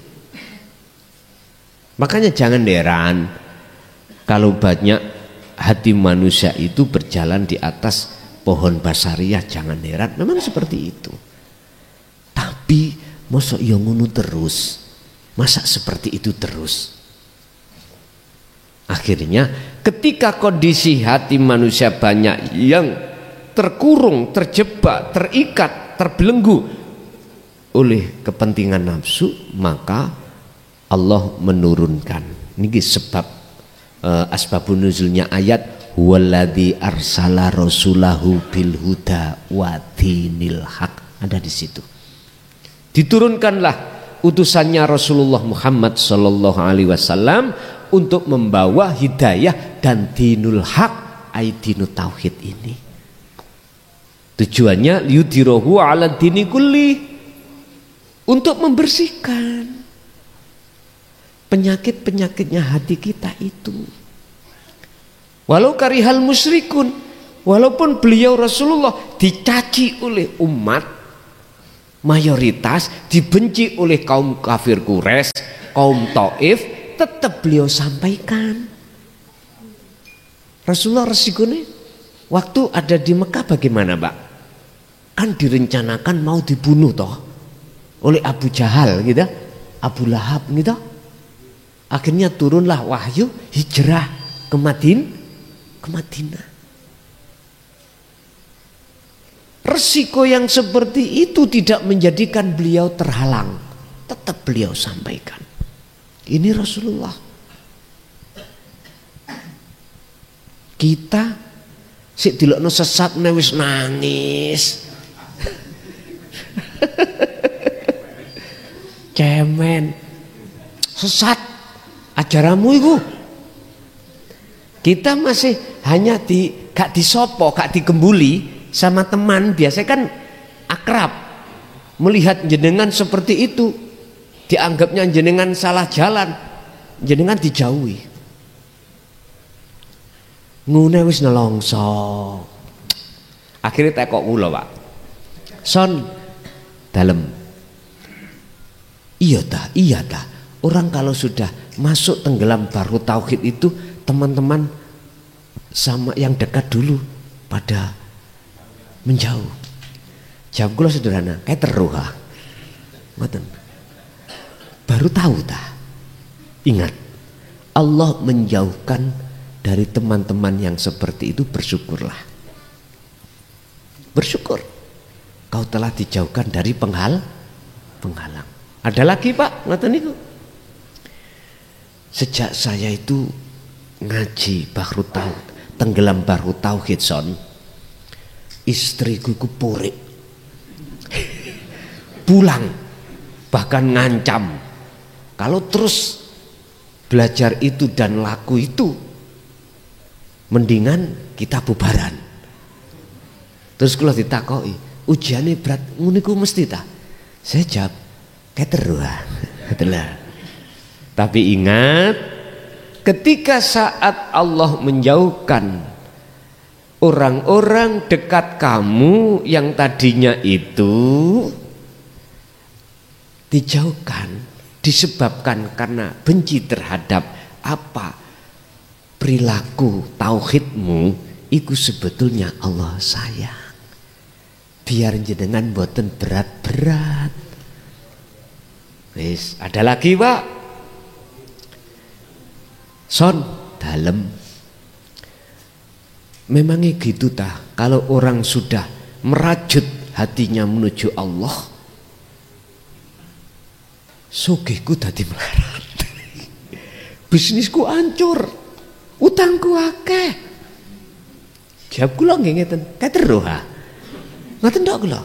S2: Makanya jangan heran kalau banyak hati manusia itu berjalan di atas pohon basariah, jangan heran, memang seperti itu. Tapi mosok yo ngono terus, masa seperti itu terus? Akhirnya ketika kondisi hati manusia banyak yang terkurung, terjebak, terikat, terbelenggu oleh kepentingan nafsu, maka Allah menurunkan. Ini sebab asbabun nuzulnya ayat huwaladzi arsala rasulahu bil huda wa dinil haq, ada di situ. Diturunkanlah utusannya Rasulullah Muhammad sallallahu alaihi wasallam untuk membawa hidayah dan dinul haq, ai dinut tauhid ini. Tujuannya liudhirahu ala dini kulli, untuk membersihkan penyakit-penyakitnya hati kita itu. Walau karihal musyrikun, walaupun beliau Rasulullah dicaci oleh umat mayoritas, dibenci oleh kaum kafir Quraisy, kaum Taif, tetap beliau sampaikan. Rasulullah resikonya waktu ada di Mekah bagaimana Pak? Kan direncanakan mau dibunuh toh oleh Abu Jahal gitu, Abu Lahab gitu. Akhirnya turunlah wahyu hijrah ke Madinah. Resiko yang seperti itu tidak menjadikan beliau terhalang, tetap beliau sampaikan. Ini Rasulullah. Kita sik dilokno sesat wis nangis. Cemen. Sesat ajaranmu itu. Kita masih hanya gak disopo, gak digembuli sama teman, biasanya kan akrab. Melihat jenengan seperti itu, dianggapnya jenengan salah jalan, jenengan dijauhi. Ngune wis nelongso. Akhirnya tekok kula, Pak. Son dalem. Iya dah. Orang kalau sudah masuk tenggelam baru tauhid itu, teman-teman sama yang dekat dulu pada menjauh. Jawab kula sederhana, kayak teruha. Ngoten. Baru tahu dah. Ingat, Allah menjauhkan dari teman-teman yang seperti itu, bersyukurlah. Bersyukur. Kau telah dijauhkan dari penghalang. Ada lagi Pak, ngoten niku. Sejak saya itu ngaji bahru tauhid, tenggelam bahru tauhid son, istriku ku purik. Pulang, bahkan ngancam. Kalau terus belajar itu dan laku itu, mendingan kita bubaran. Terus kalau ditakoi, ujiannya berat, nguniku mesti tak? Saya jawab, kayak teruah. Tapi ingat, ketika saat Allah menjauhkan orang-orang dekat kamu yang tadinya itu dijauhkan disebabkan karena benci terhadap apa perilaku tauhidmu, itu sebetulnya Allah sayang. Biar jenengan boten berat-berat. Wis, ada lagi Pak. Son dalem. Memangnya gitu tah, kalau orang sudah merajut hatinya menuju Allah, sugihku dadi melarat. Bisnisku hancur, utangku akeh. Jawab kula nggih ngeten, kateruh ha. Ngoten ndak kula.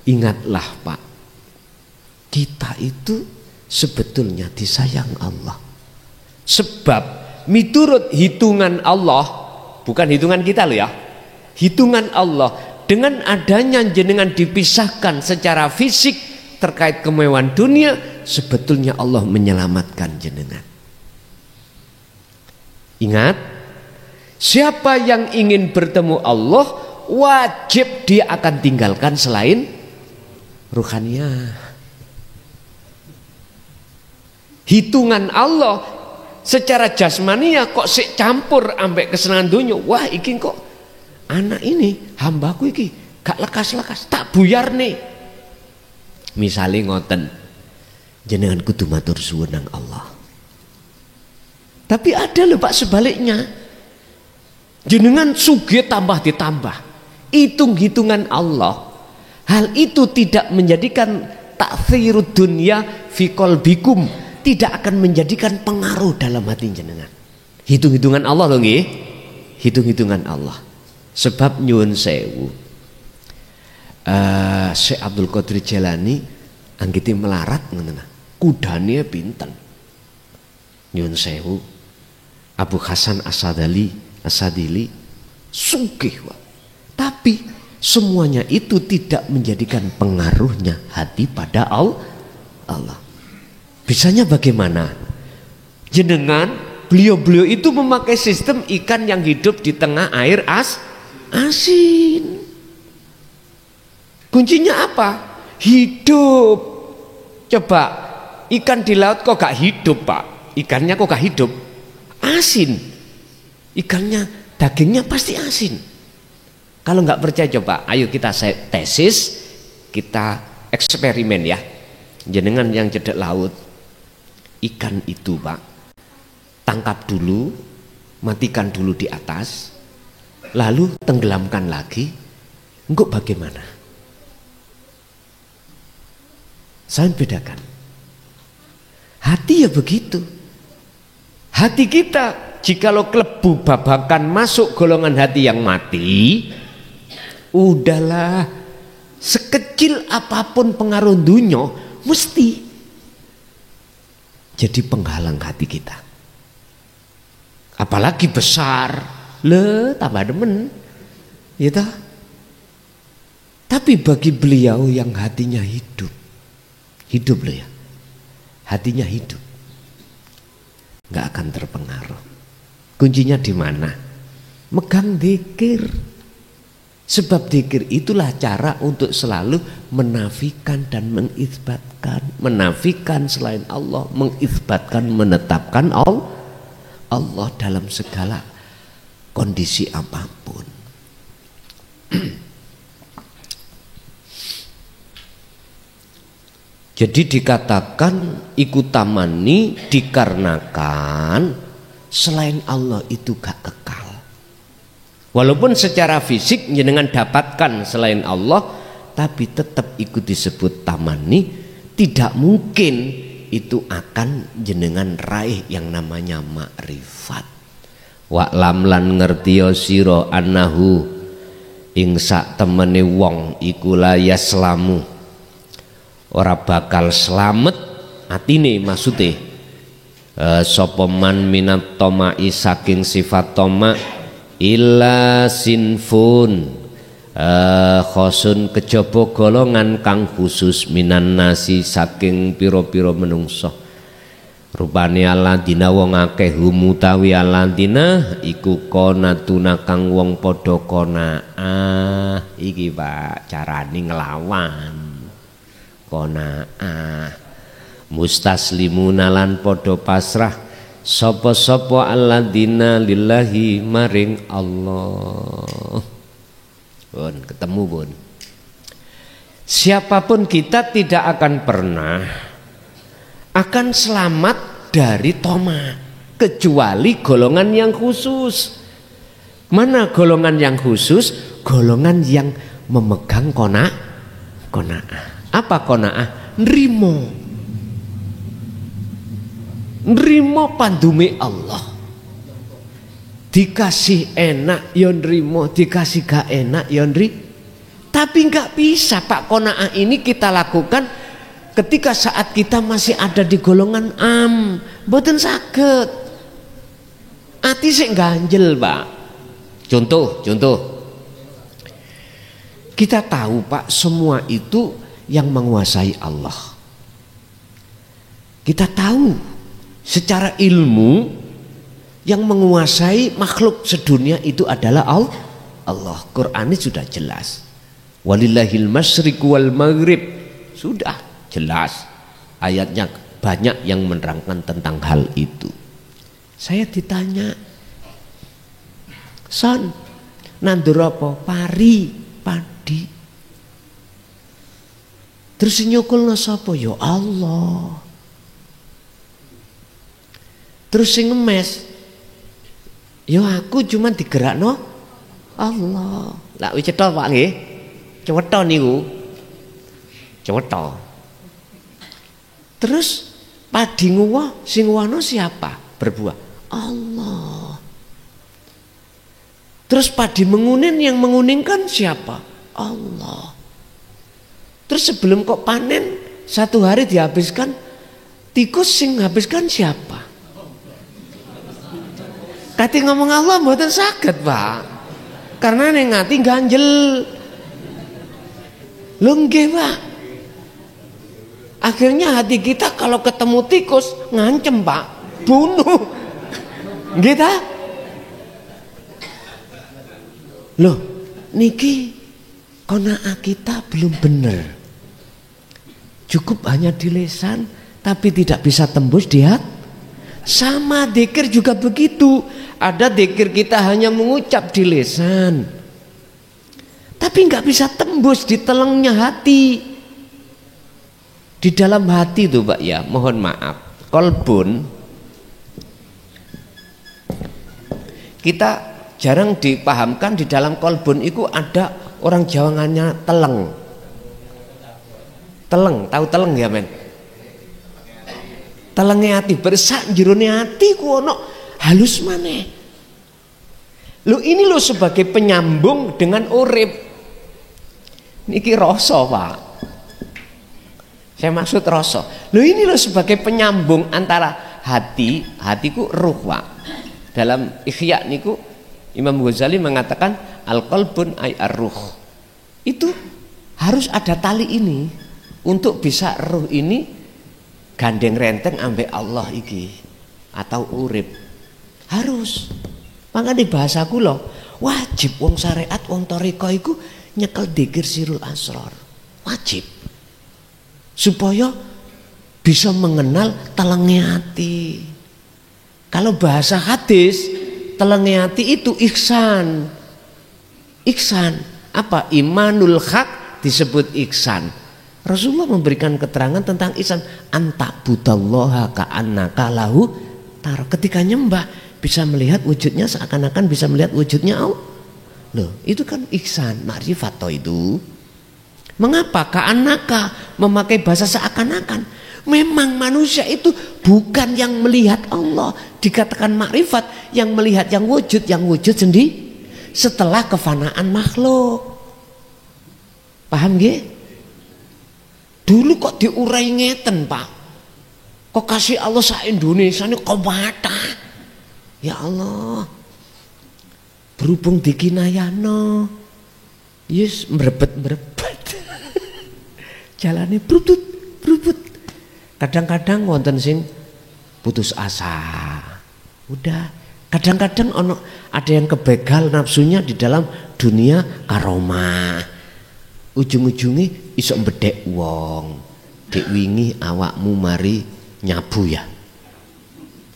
S2: Ingatlah Pak, kita itu sebetulnya disayang Allah. Sebab miturut hitungan Allah, bukan hitungan kita loh ya, hitungan Allah, dengan adanya jenengan dipisahkan secara fisik terkait kemewahan dunia, sebetulnya Allah menyelamatkan jenengan. Ingat, siapa yang ingin bertemu Allah, wajib dia akan tinggalkan selain ruhaniyah. Hitungan Allah secara jasmania kok sik campur ambek kesenangan dunia. Wah iki kok anak ini hambaku iki gak lekas-lekas, tak buyar nih. Misalnya ngoten, jenengan kudu matur suwun nang Allah. Tapi ada lho Pak sebaliknya, jenengan sugih tambah ditambah, hitung-hitungan Allah. Hal itu tidak menjadikan ta'thirud dunya fi qalbikum, tidak akan menjadikan pengaruh dalam hati jenengan. Hitung-hitungan Allah loh nggih, hitung-hitungan Allah. Sebab nyuwun sewu, Syekh Abdul Qadir Jailani anggite melarat ngoten, kudane pinten. Nyuwun sewu, Abu Hasan Asadili sugih Pak. Tapi semuanya itu tidak menjadikan pengaruhnya hati pada Allah. Bisanya bagaimana? Jenengan, beliau itu memakai sistem ikan yang hidup di tengah air asin. Kuncinya apa? Hidup. Coba ikan di laut kok gak hidup Pak? Ikannya kok gak hidup? Asin. Ikannya, dagingnya pasti asin. Kalau nggak percaya coba, ayo kita tesis, kita eksperimen ya. Jenengan yang cedek laut, ikan itu Pak, tangkap dulu, matikan dulu di atas, lalu tenggelamkan lagi. Engkau bagaimana? Saya bedakan. Hati ya begitu. Hati kita jikalau kelebu babakan masuk golongan hati yang mati, udahlah, sekecil apapun pengaruh dunia mesti jadi penghalang hati kita. Apalagi besar, tambah demen, gitu. Tapi bagi beliau yang hatinya hidup loh ya, hatinya hidup, nggak akan terpengaruh. Kuncinya di mana? Megang dzikir. Sebab dzikir itulah cara untuk selalu menafikan dan mengisbatkan, menafikan selain Allah, mengisbatkan, menetapkan Allah dalam segala kondisi apapun. Jadi dikatakan ikutamani dikarenakan selain Allah itu gak kekal. Walaupun secara fisik jenengan dapatkan selain Allah, tapi tetap ikut disebut tamani. Tidak mungkin itu akan jenengan raih yang namanya makrifat. Wa lam lan ngertiyo sira annahu ing sak temene wong iku la yaslamu, ora bakal slamet atine maksude sapa man minat toma'i saking sifat toma illa sinfun khosun kejaba golongan kang khusus minan nasi saking pira-pira menungso. Rupane alladzina wong akeh humutawi alladzina iku qanatuna kang wong padha qanaah. Iki Pak carane nglawan qanaah. Mustaslimuna lan padha pasrah sapa-sapa alladzina lillahi maring Allah. Pun ketemu pun. Siapapun kita tidak akan pernah akan selamat dari toma kecuali golongan yang khusus. Mana golongan yang khusus? Golongan yang memegang qanaah. Apa qanaah? Nrimo pandume Allah. Dikasih enak ya nrimo, dikasih gak enak ya nrimo. Tapi nggak bisa Pak, qanaah ini kita lakukan ketika saat kita masih ada di golongan mboten saged. Ati sik ganjel, Pak. Contoh. Kita tahu Pak, semua itu yang menguasai Allah. Kita tahu secara ilmu yang menguasai makhluk sedunia itu adalah Allah. Quran ini sudah jelas. Walillahil masyriq wal maghrib. Sudah jelas. Ayatnya banyak yang menerangkan tentang hal itu. Saya ditanya, Son, nandur apa? Padi. Terus nyukulna sapa? Ya Allah. Terus sing ngemes, ya aku cuma digerakno Allah. Lah wis cetha Pak nggih. Cewetha niku. Cewetha. Terus padi nguwah sing nguwahno siapa? Berbuah Allah. Terus padi mengunin, yang menguningkan siapa? Allah. Terus sebelum kok panen 1 hari dihabiskan, tikus sing habiskan siapa? Kati ngomong Allah mboten saged Pak, karena ning ati ganjel. Lho nggih Pak. Akhirnya hati kita kalau ketemu tikus ngancem Pak, bunuh. Nggih ta? Loh, niki qanaah kita belum benar. Cukup hanya di lisan tapi tidak bisa tembus di hati. Sama dzikir juga begitu. Ada dzikir kita hanya mengucap di lisan, tapi nggak bisa tembus di telengnya hati. Di dalam hati tuh Pak ya, mohon maaf, kolbun kita jarang dipahamkan. Di dalam kolbun itu ada, orang Jawangannya teleng. Tahu teleng ya men? Telenge hati, bersak jerone hati ku ono halus maneh. Lu ini lo sebagai penyambung dengan urip. Niki rasa Pak. Saya maksud rasa. Lu ini lo sebagai penyambung antara hatiku ruh Pak. Dalam Ihya niku Imam Ghazali mengatakan al-qalbun ay ar-ruh. Itu harus ada tali ini untuk bisa ruh ini gandeng renteng ambek Allah iki atau urip. Harus. Maka di bahasa kula wajib wong syariat wong thariqah iku nyekel dzikir sirul asrar. Wajib. Supaya bisa mengenal telenge hati. Kalau bahasa hadis, telenge hati itu ihsan. Ihsan apa? Imanul haq disebut ihsan. Rasulullah memberikan keterangan tentang ihsan. Anta budallaha ka'annaka lahu tar. Ketika nyembah bisa melihat wujudnya seakan-akan bisa melihat wujudnya Allah. Loh, itu kan ihsan, makrifat itu. Mengapa ka'annaka memakai bahasa seakan-akan? Memang manusia itu bukan yang melihat Allah. Dikatakan makrifat yang melihat yang wujud sendiri setelah kefanaan makhluk. Paham nggih? Dulu kok diurai ngeten Pak. Kok kasih Allah sa Indonesia ini kok bata. Ya Allah. Berhubung dikinayano. Yes, merebet. Jalane brubut. Kadang-kadang wonten sing putus asa. Udah, kadang-kadang ada yang kebegal nafsunya di dalam dunia karomah. Ujung-ujungnya iso bedek wong. Dek wingi awakmu mari nyabu ya.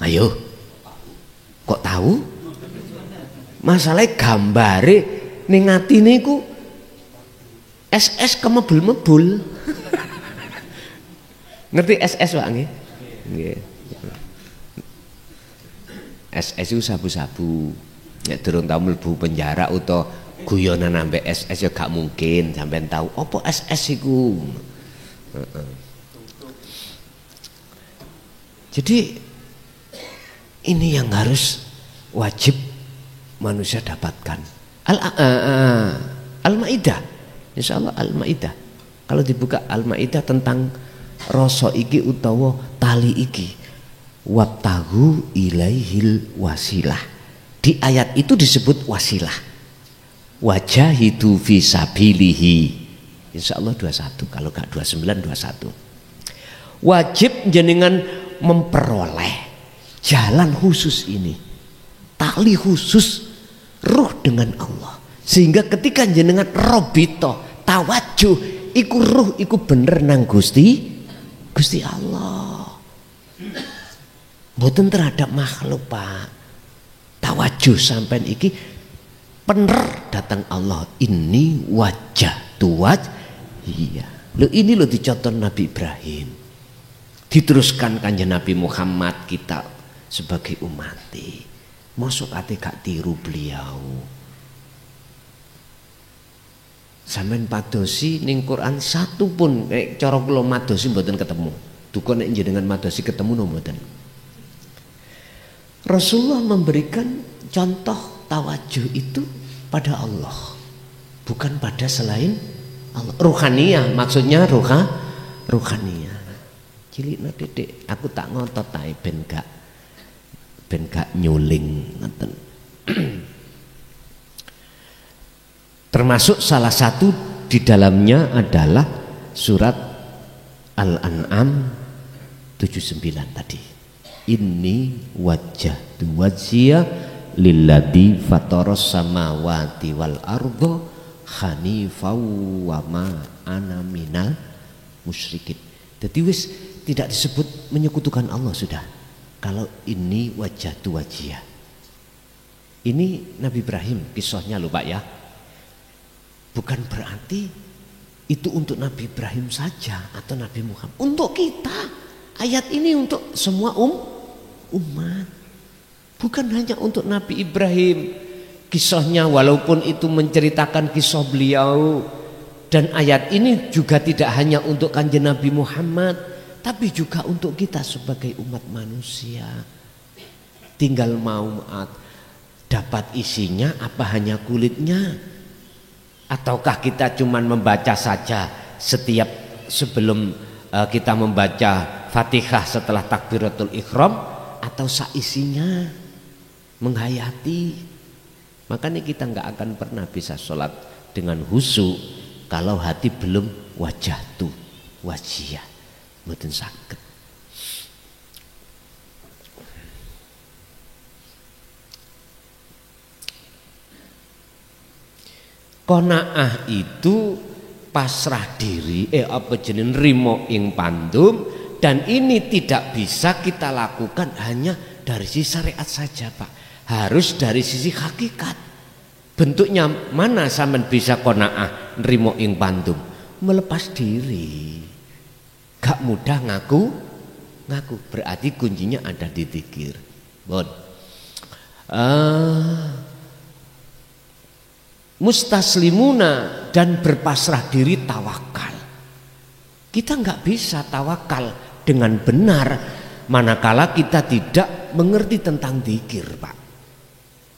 S2: Ayo. Kok tahu? Masalahnya gambare ning atine iku SS kemebul-mebul. Ngerti SS Pak nggih? Nggih. SS itu sabu-sabu. Nek durung tau mlebu penjara utawa guyonan ambek SS ya gak mungkin sampean tahu apa SS iku. Jadi ini yang harus wajib manusia dapatkan. Al-Maidah. Insyaallah Al-Maidah. Kalau dibuka Al-Maidah tentang rasa iki utawa tali iki. Wabtahu ilaihil wasilah. Di ayat itu disebut wasilah. Wajahidu fi sabilihi. Insyaallah 21, kalau gak 29 21. Wajib jenengan memperoleh jalan khusus ini. Tali khusus ruh dengan Allah. Sehingga ketika jenengan robito tawajuh iku ruh iku bener nang Gusti Allah. Mboten terhadap makhluk Pak. Tawajuh sampean iki bener datang Allah. Ini wajah tuwaj. Iya. Lo ini lo dicontoh Nabi Ibrahim. Diteruskan kanjeng Nabi Muhammad kita sebagai umat. Mosok ate gak tiru beliau. Sampeyan padosi ning Quran satu pun cara kula madosi mboten ketemu. Duka nek jenengan madosi ketemu no mboten. Rasulullah memberikan contoh tawajuh itu pada Allah, bukan pada selain Allah. Ruhaniyah maksudnya ruhaniyah. Cilikna Dedek, aku tak ngotot ae ben gak nyuling ngoten. Termasuk salah satu di dalamnya adalah surat Al-An'am 79 tadi. Inni wajjahtu wajhiya lilladzi fataras samawati wal arda hanifan wa ma ana minal musyrikin. Jadi wis tidak disebut menyekutukan Allah sudah. Kalau ini wajjahtu wajhiya. Ini Nabi Ibrahim kisahnya lho Pak ya. Bukan berarti itu untuk Nabi Ibrahim saja atau Nabi Muhammad. Untuk kita. Ayat ini untuk semua umat. Bukan hanya untuk Nabi Ibrahim. Kisahnya walaupun itu menceritakan kisah beliau. Dan ayat ini juga tidak hanya untuk kanjeng Nabi Muhammad. Tapi juga untuk kita sebagai umat manusia. Tinggal mau dapat isinya apa hanya kulitnya. Ataukah kita cuman membaca saja setiap sebelum kita membaca Fatihah setelah takbiratul ihram atau saisinya menghayati. Makanya kita nggak akan pernah bisa sholat dengan khusyuk kalau hati belum wajjahtu wajhiya. Mboten saged. Qanaah itu pasrah diri, apa jeneng rimo ing pandum, dan ini tidak bisa kita lakukan hanya dari sisi syariat saja Pak, harus dari sisi hakikat. Bentuknya mana sampean bisa qanaah rimo ing pandum? Melepas diri. Gak mudah ngaku, berarti kuncinya ada di dzikir. Mustaslimuna dan berpasrah diri tawakal. Kita nggak bisa tawakal dengan benar manakala kita tidak mengerti tentang dzikir Pak.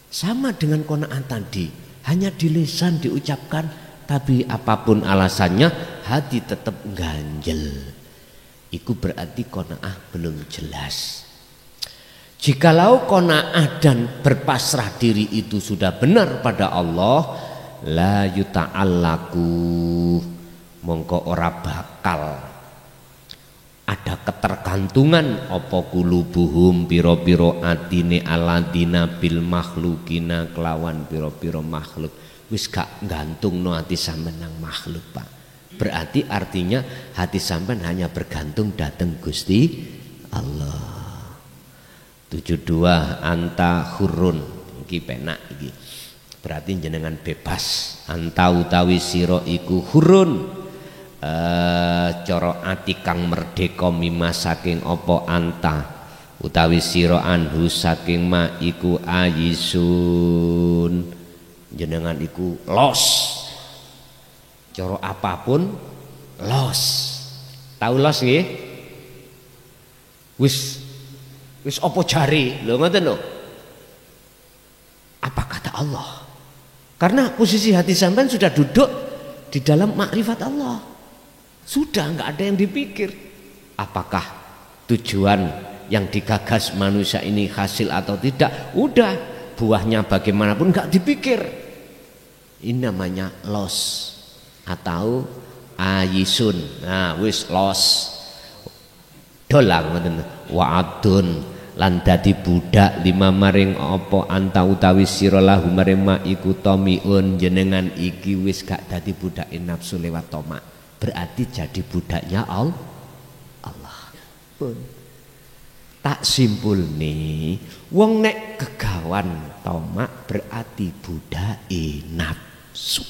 S2: Sama dengan qanaah tadi, hanya di lisan diucapkan, tapi apapun alasannya hati tetap ganjel. Iku berarti qanaah belum jelas. Jikalau qanaah dan berpasrah diri itu sudah benar pada Allah, la yuta'allaku mongko ora bakal ada ketergantungan apa kulubuhum piro-piro atine aladina bil makhlukina kelawan piro-piro makhluk. Wis gak gantungno ati sampean nang makhluk, Pak. Berarti artinya hati sampean hanya bergantung dateng Gusti Allah. 72 anta hurun iki penak iki. Berarti jenengan bebas. Anta utawi sira iku hurun. Cara ati kang merdeka mima saking apa anta utawi sira anhu saking ma iku ayisun jenengan iku los cara apapun los tahu los nggih wis apa jari lho ngoten lho apa kata Allah karena posisi hati sampean sudah duduk di dalam makrifat Allah. Sudah nggak ada yang dipikir apakah tujuan yang digagas manusia ini hasil atau tidak, udah buahnya bagaimanapun nggak dipikir. Ini namanya los atau ayisun. Nah wis los dolang wa'adun lan dadi budak lima maring apa anta utawi sira lahu maring ma iku tomiun jenengan iki wis gak dadi budake nafsu lewat tomak. Berarti jadi budaknya Allah pun tak simpul nih wong nek kegawan tomak berarti budake nafsu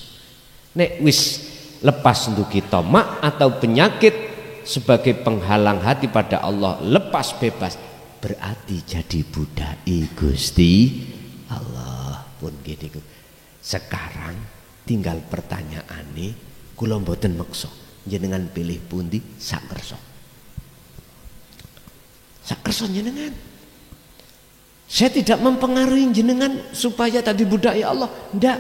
S2: nek wis lepas nduki tomak atau penyakit sebagai penghalang hati pada Allah lepas bebas berarti jadi budake Gusti Allah pun gitu. Sekarang tinggal pertanyaane kula mboten meksa jenengan pilih pundi sak kersa jenengan. Saya tidak mempengaruhi jenengan supaya tadi budaya Allah, ndak.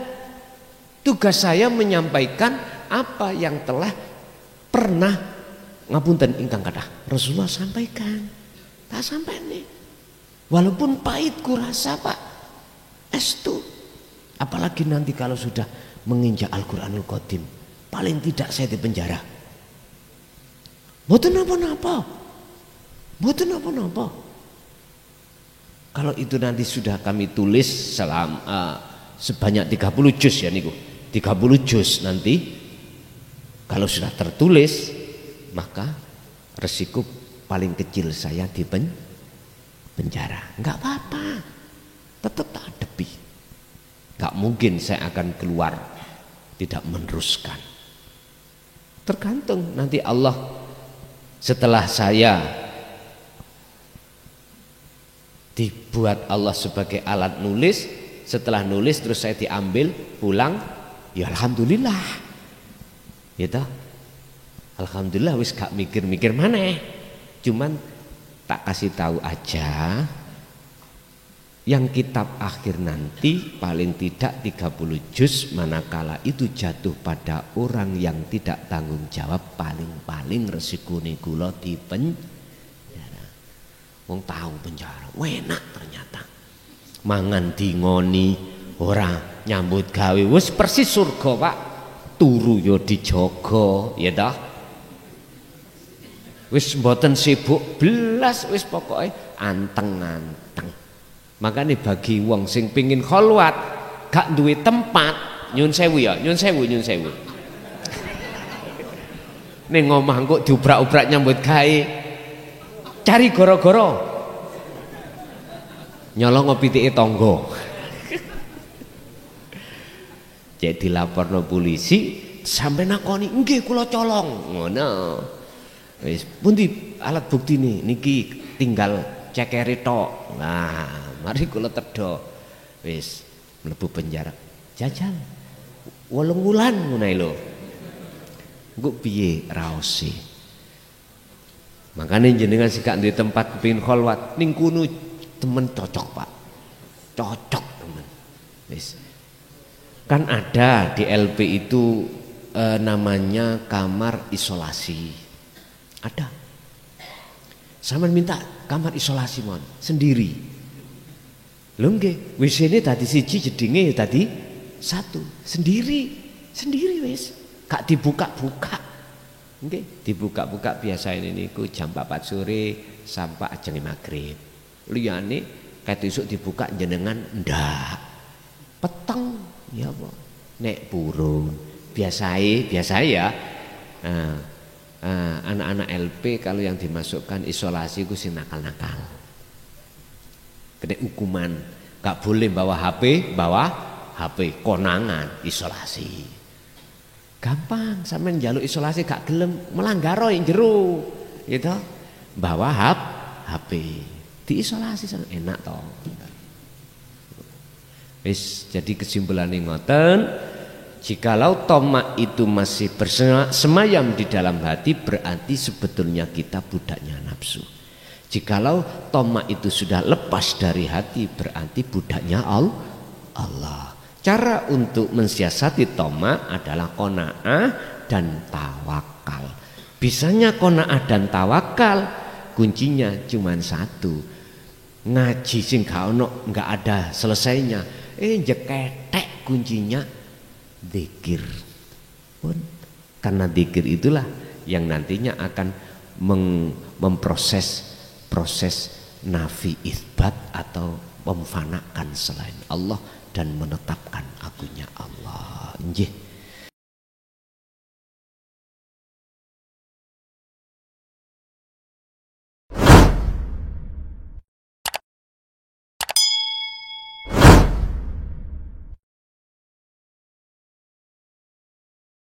S2: Tugas saya menyampaikan apa yang telah pernah ngapunten ingkang kathah Rasulullah sampaikan. Tak sampai nih. Walaupun pahit kurasa Pak estu. Apalagi nanti kalau sudah menginjak Al-Qur'anul Qadim. Paling tidak saya dipenjara. Mboten napa-napa. Kalau itu nanti sudah kami tulis sebanyak 30 juz ya niku. 30 juz nanti kalau sudah tertulis maka resiko paling kecil saya di penjara. Enggak apa-apa. Tetap tak hadapi. Enggak mungkin saya akan keluar tidak meneruskan. Tergantung nanti Allah setelah saya dibuat Allah sebagai alat nulis, setelah nulis terus saya diambil pulang, ya alhamdulillah. Gitu. Alhamdulillah wis gak mikir-mikir maneh. Cuman tak kasih tahu aja yang kitab akhir nanti paling tidak 30 juz manakala itu jatuh pada orang yang tidak tanggung jawab paling-paling resikone kula di penjara. Wong tahu penjara, enak ternyata. Mangan dingoni ora nyambut gawe wis persis surga, Pak. Turu yo dijaga, ya dah. Wis mboten sibuk belas wis pokoke anteng-anteng. Makanya bagi wong sing pingin kholwat gak duwe tempat nyun sewu ya, nyun sewu. Ning omah kok diubrak-ubrak nyambut gawe. Cari goro-goro. Nyolong pitike tangga. Jadi dilaporno polisi sampai nakoni nggih kula colong. Ngono. Wis pundi alat buktine niki tinggal cekere tok. Nah, mari kula tedha wis mlebu penjara jajal 8 wulan ngono lho engko piye raose makane jenengan sing gak duwe tempat pengin kholwat ning kono temen cocok Pak cocok temen wis kan ada di LP itu namanya kamar isolasi ada sampean minta kamar isolasi mon sendiri. Lho nggih, WC-ne tadi siji jedinge ya tadi satu, sendiri wis, gak dibuka-buka. Nggih, dibuka-buka biasa ini niku jam 4 sore sampai ajeng maghrib. Liyane ket isuk dibuka jenengan ndak. Peteng ya apa? Nek burung biasa ya. Anak-anak LP kalau yang dimasukkan isolasi ku sing nakal-nakal. Kena hukuman, gak boleh bawa HP, konangan isolasi. Gampang, sampean njaluk isolasi gak gelem melanggar yang jero. Gitu. Bawa HP. Diisolasi enak toh. Wis jadi kesimpulannya ngoten, jikalau tamak itu masih bersemayam di dalam hati berarti sebetulnya kita budaknya nafsu. Jikalau tamak itu sudah lepas dari hati berarti budaknya Allah. Cara untuk mensiasati tamak adalah qanaah dan tawakal. Bisanya qanaah dan tawakal kuncinya cuma satu. Ngaji sing gak ada selesainya. Jeketek kuncinya dzikir. Pun karena dzikir itulah yang nantinya akan memproses nafi isbat atau memfanakan selain Allah dan menetapkan akunya Allah. Nggih.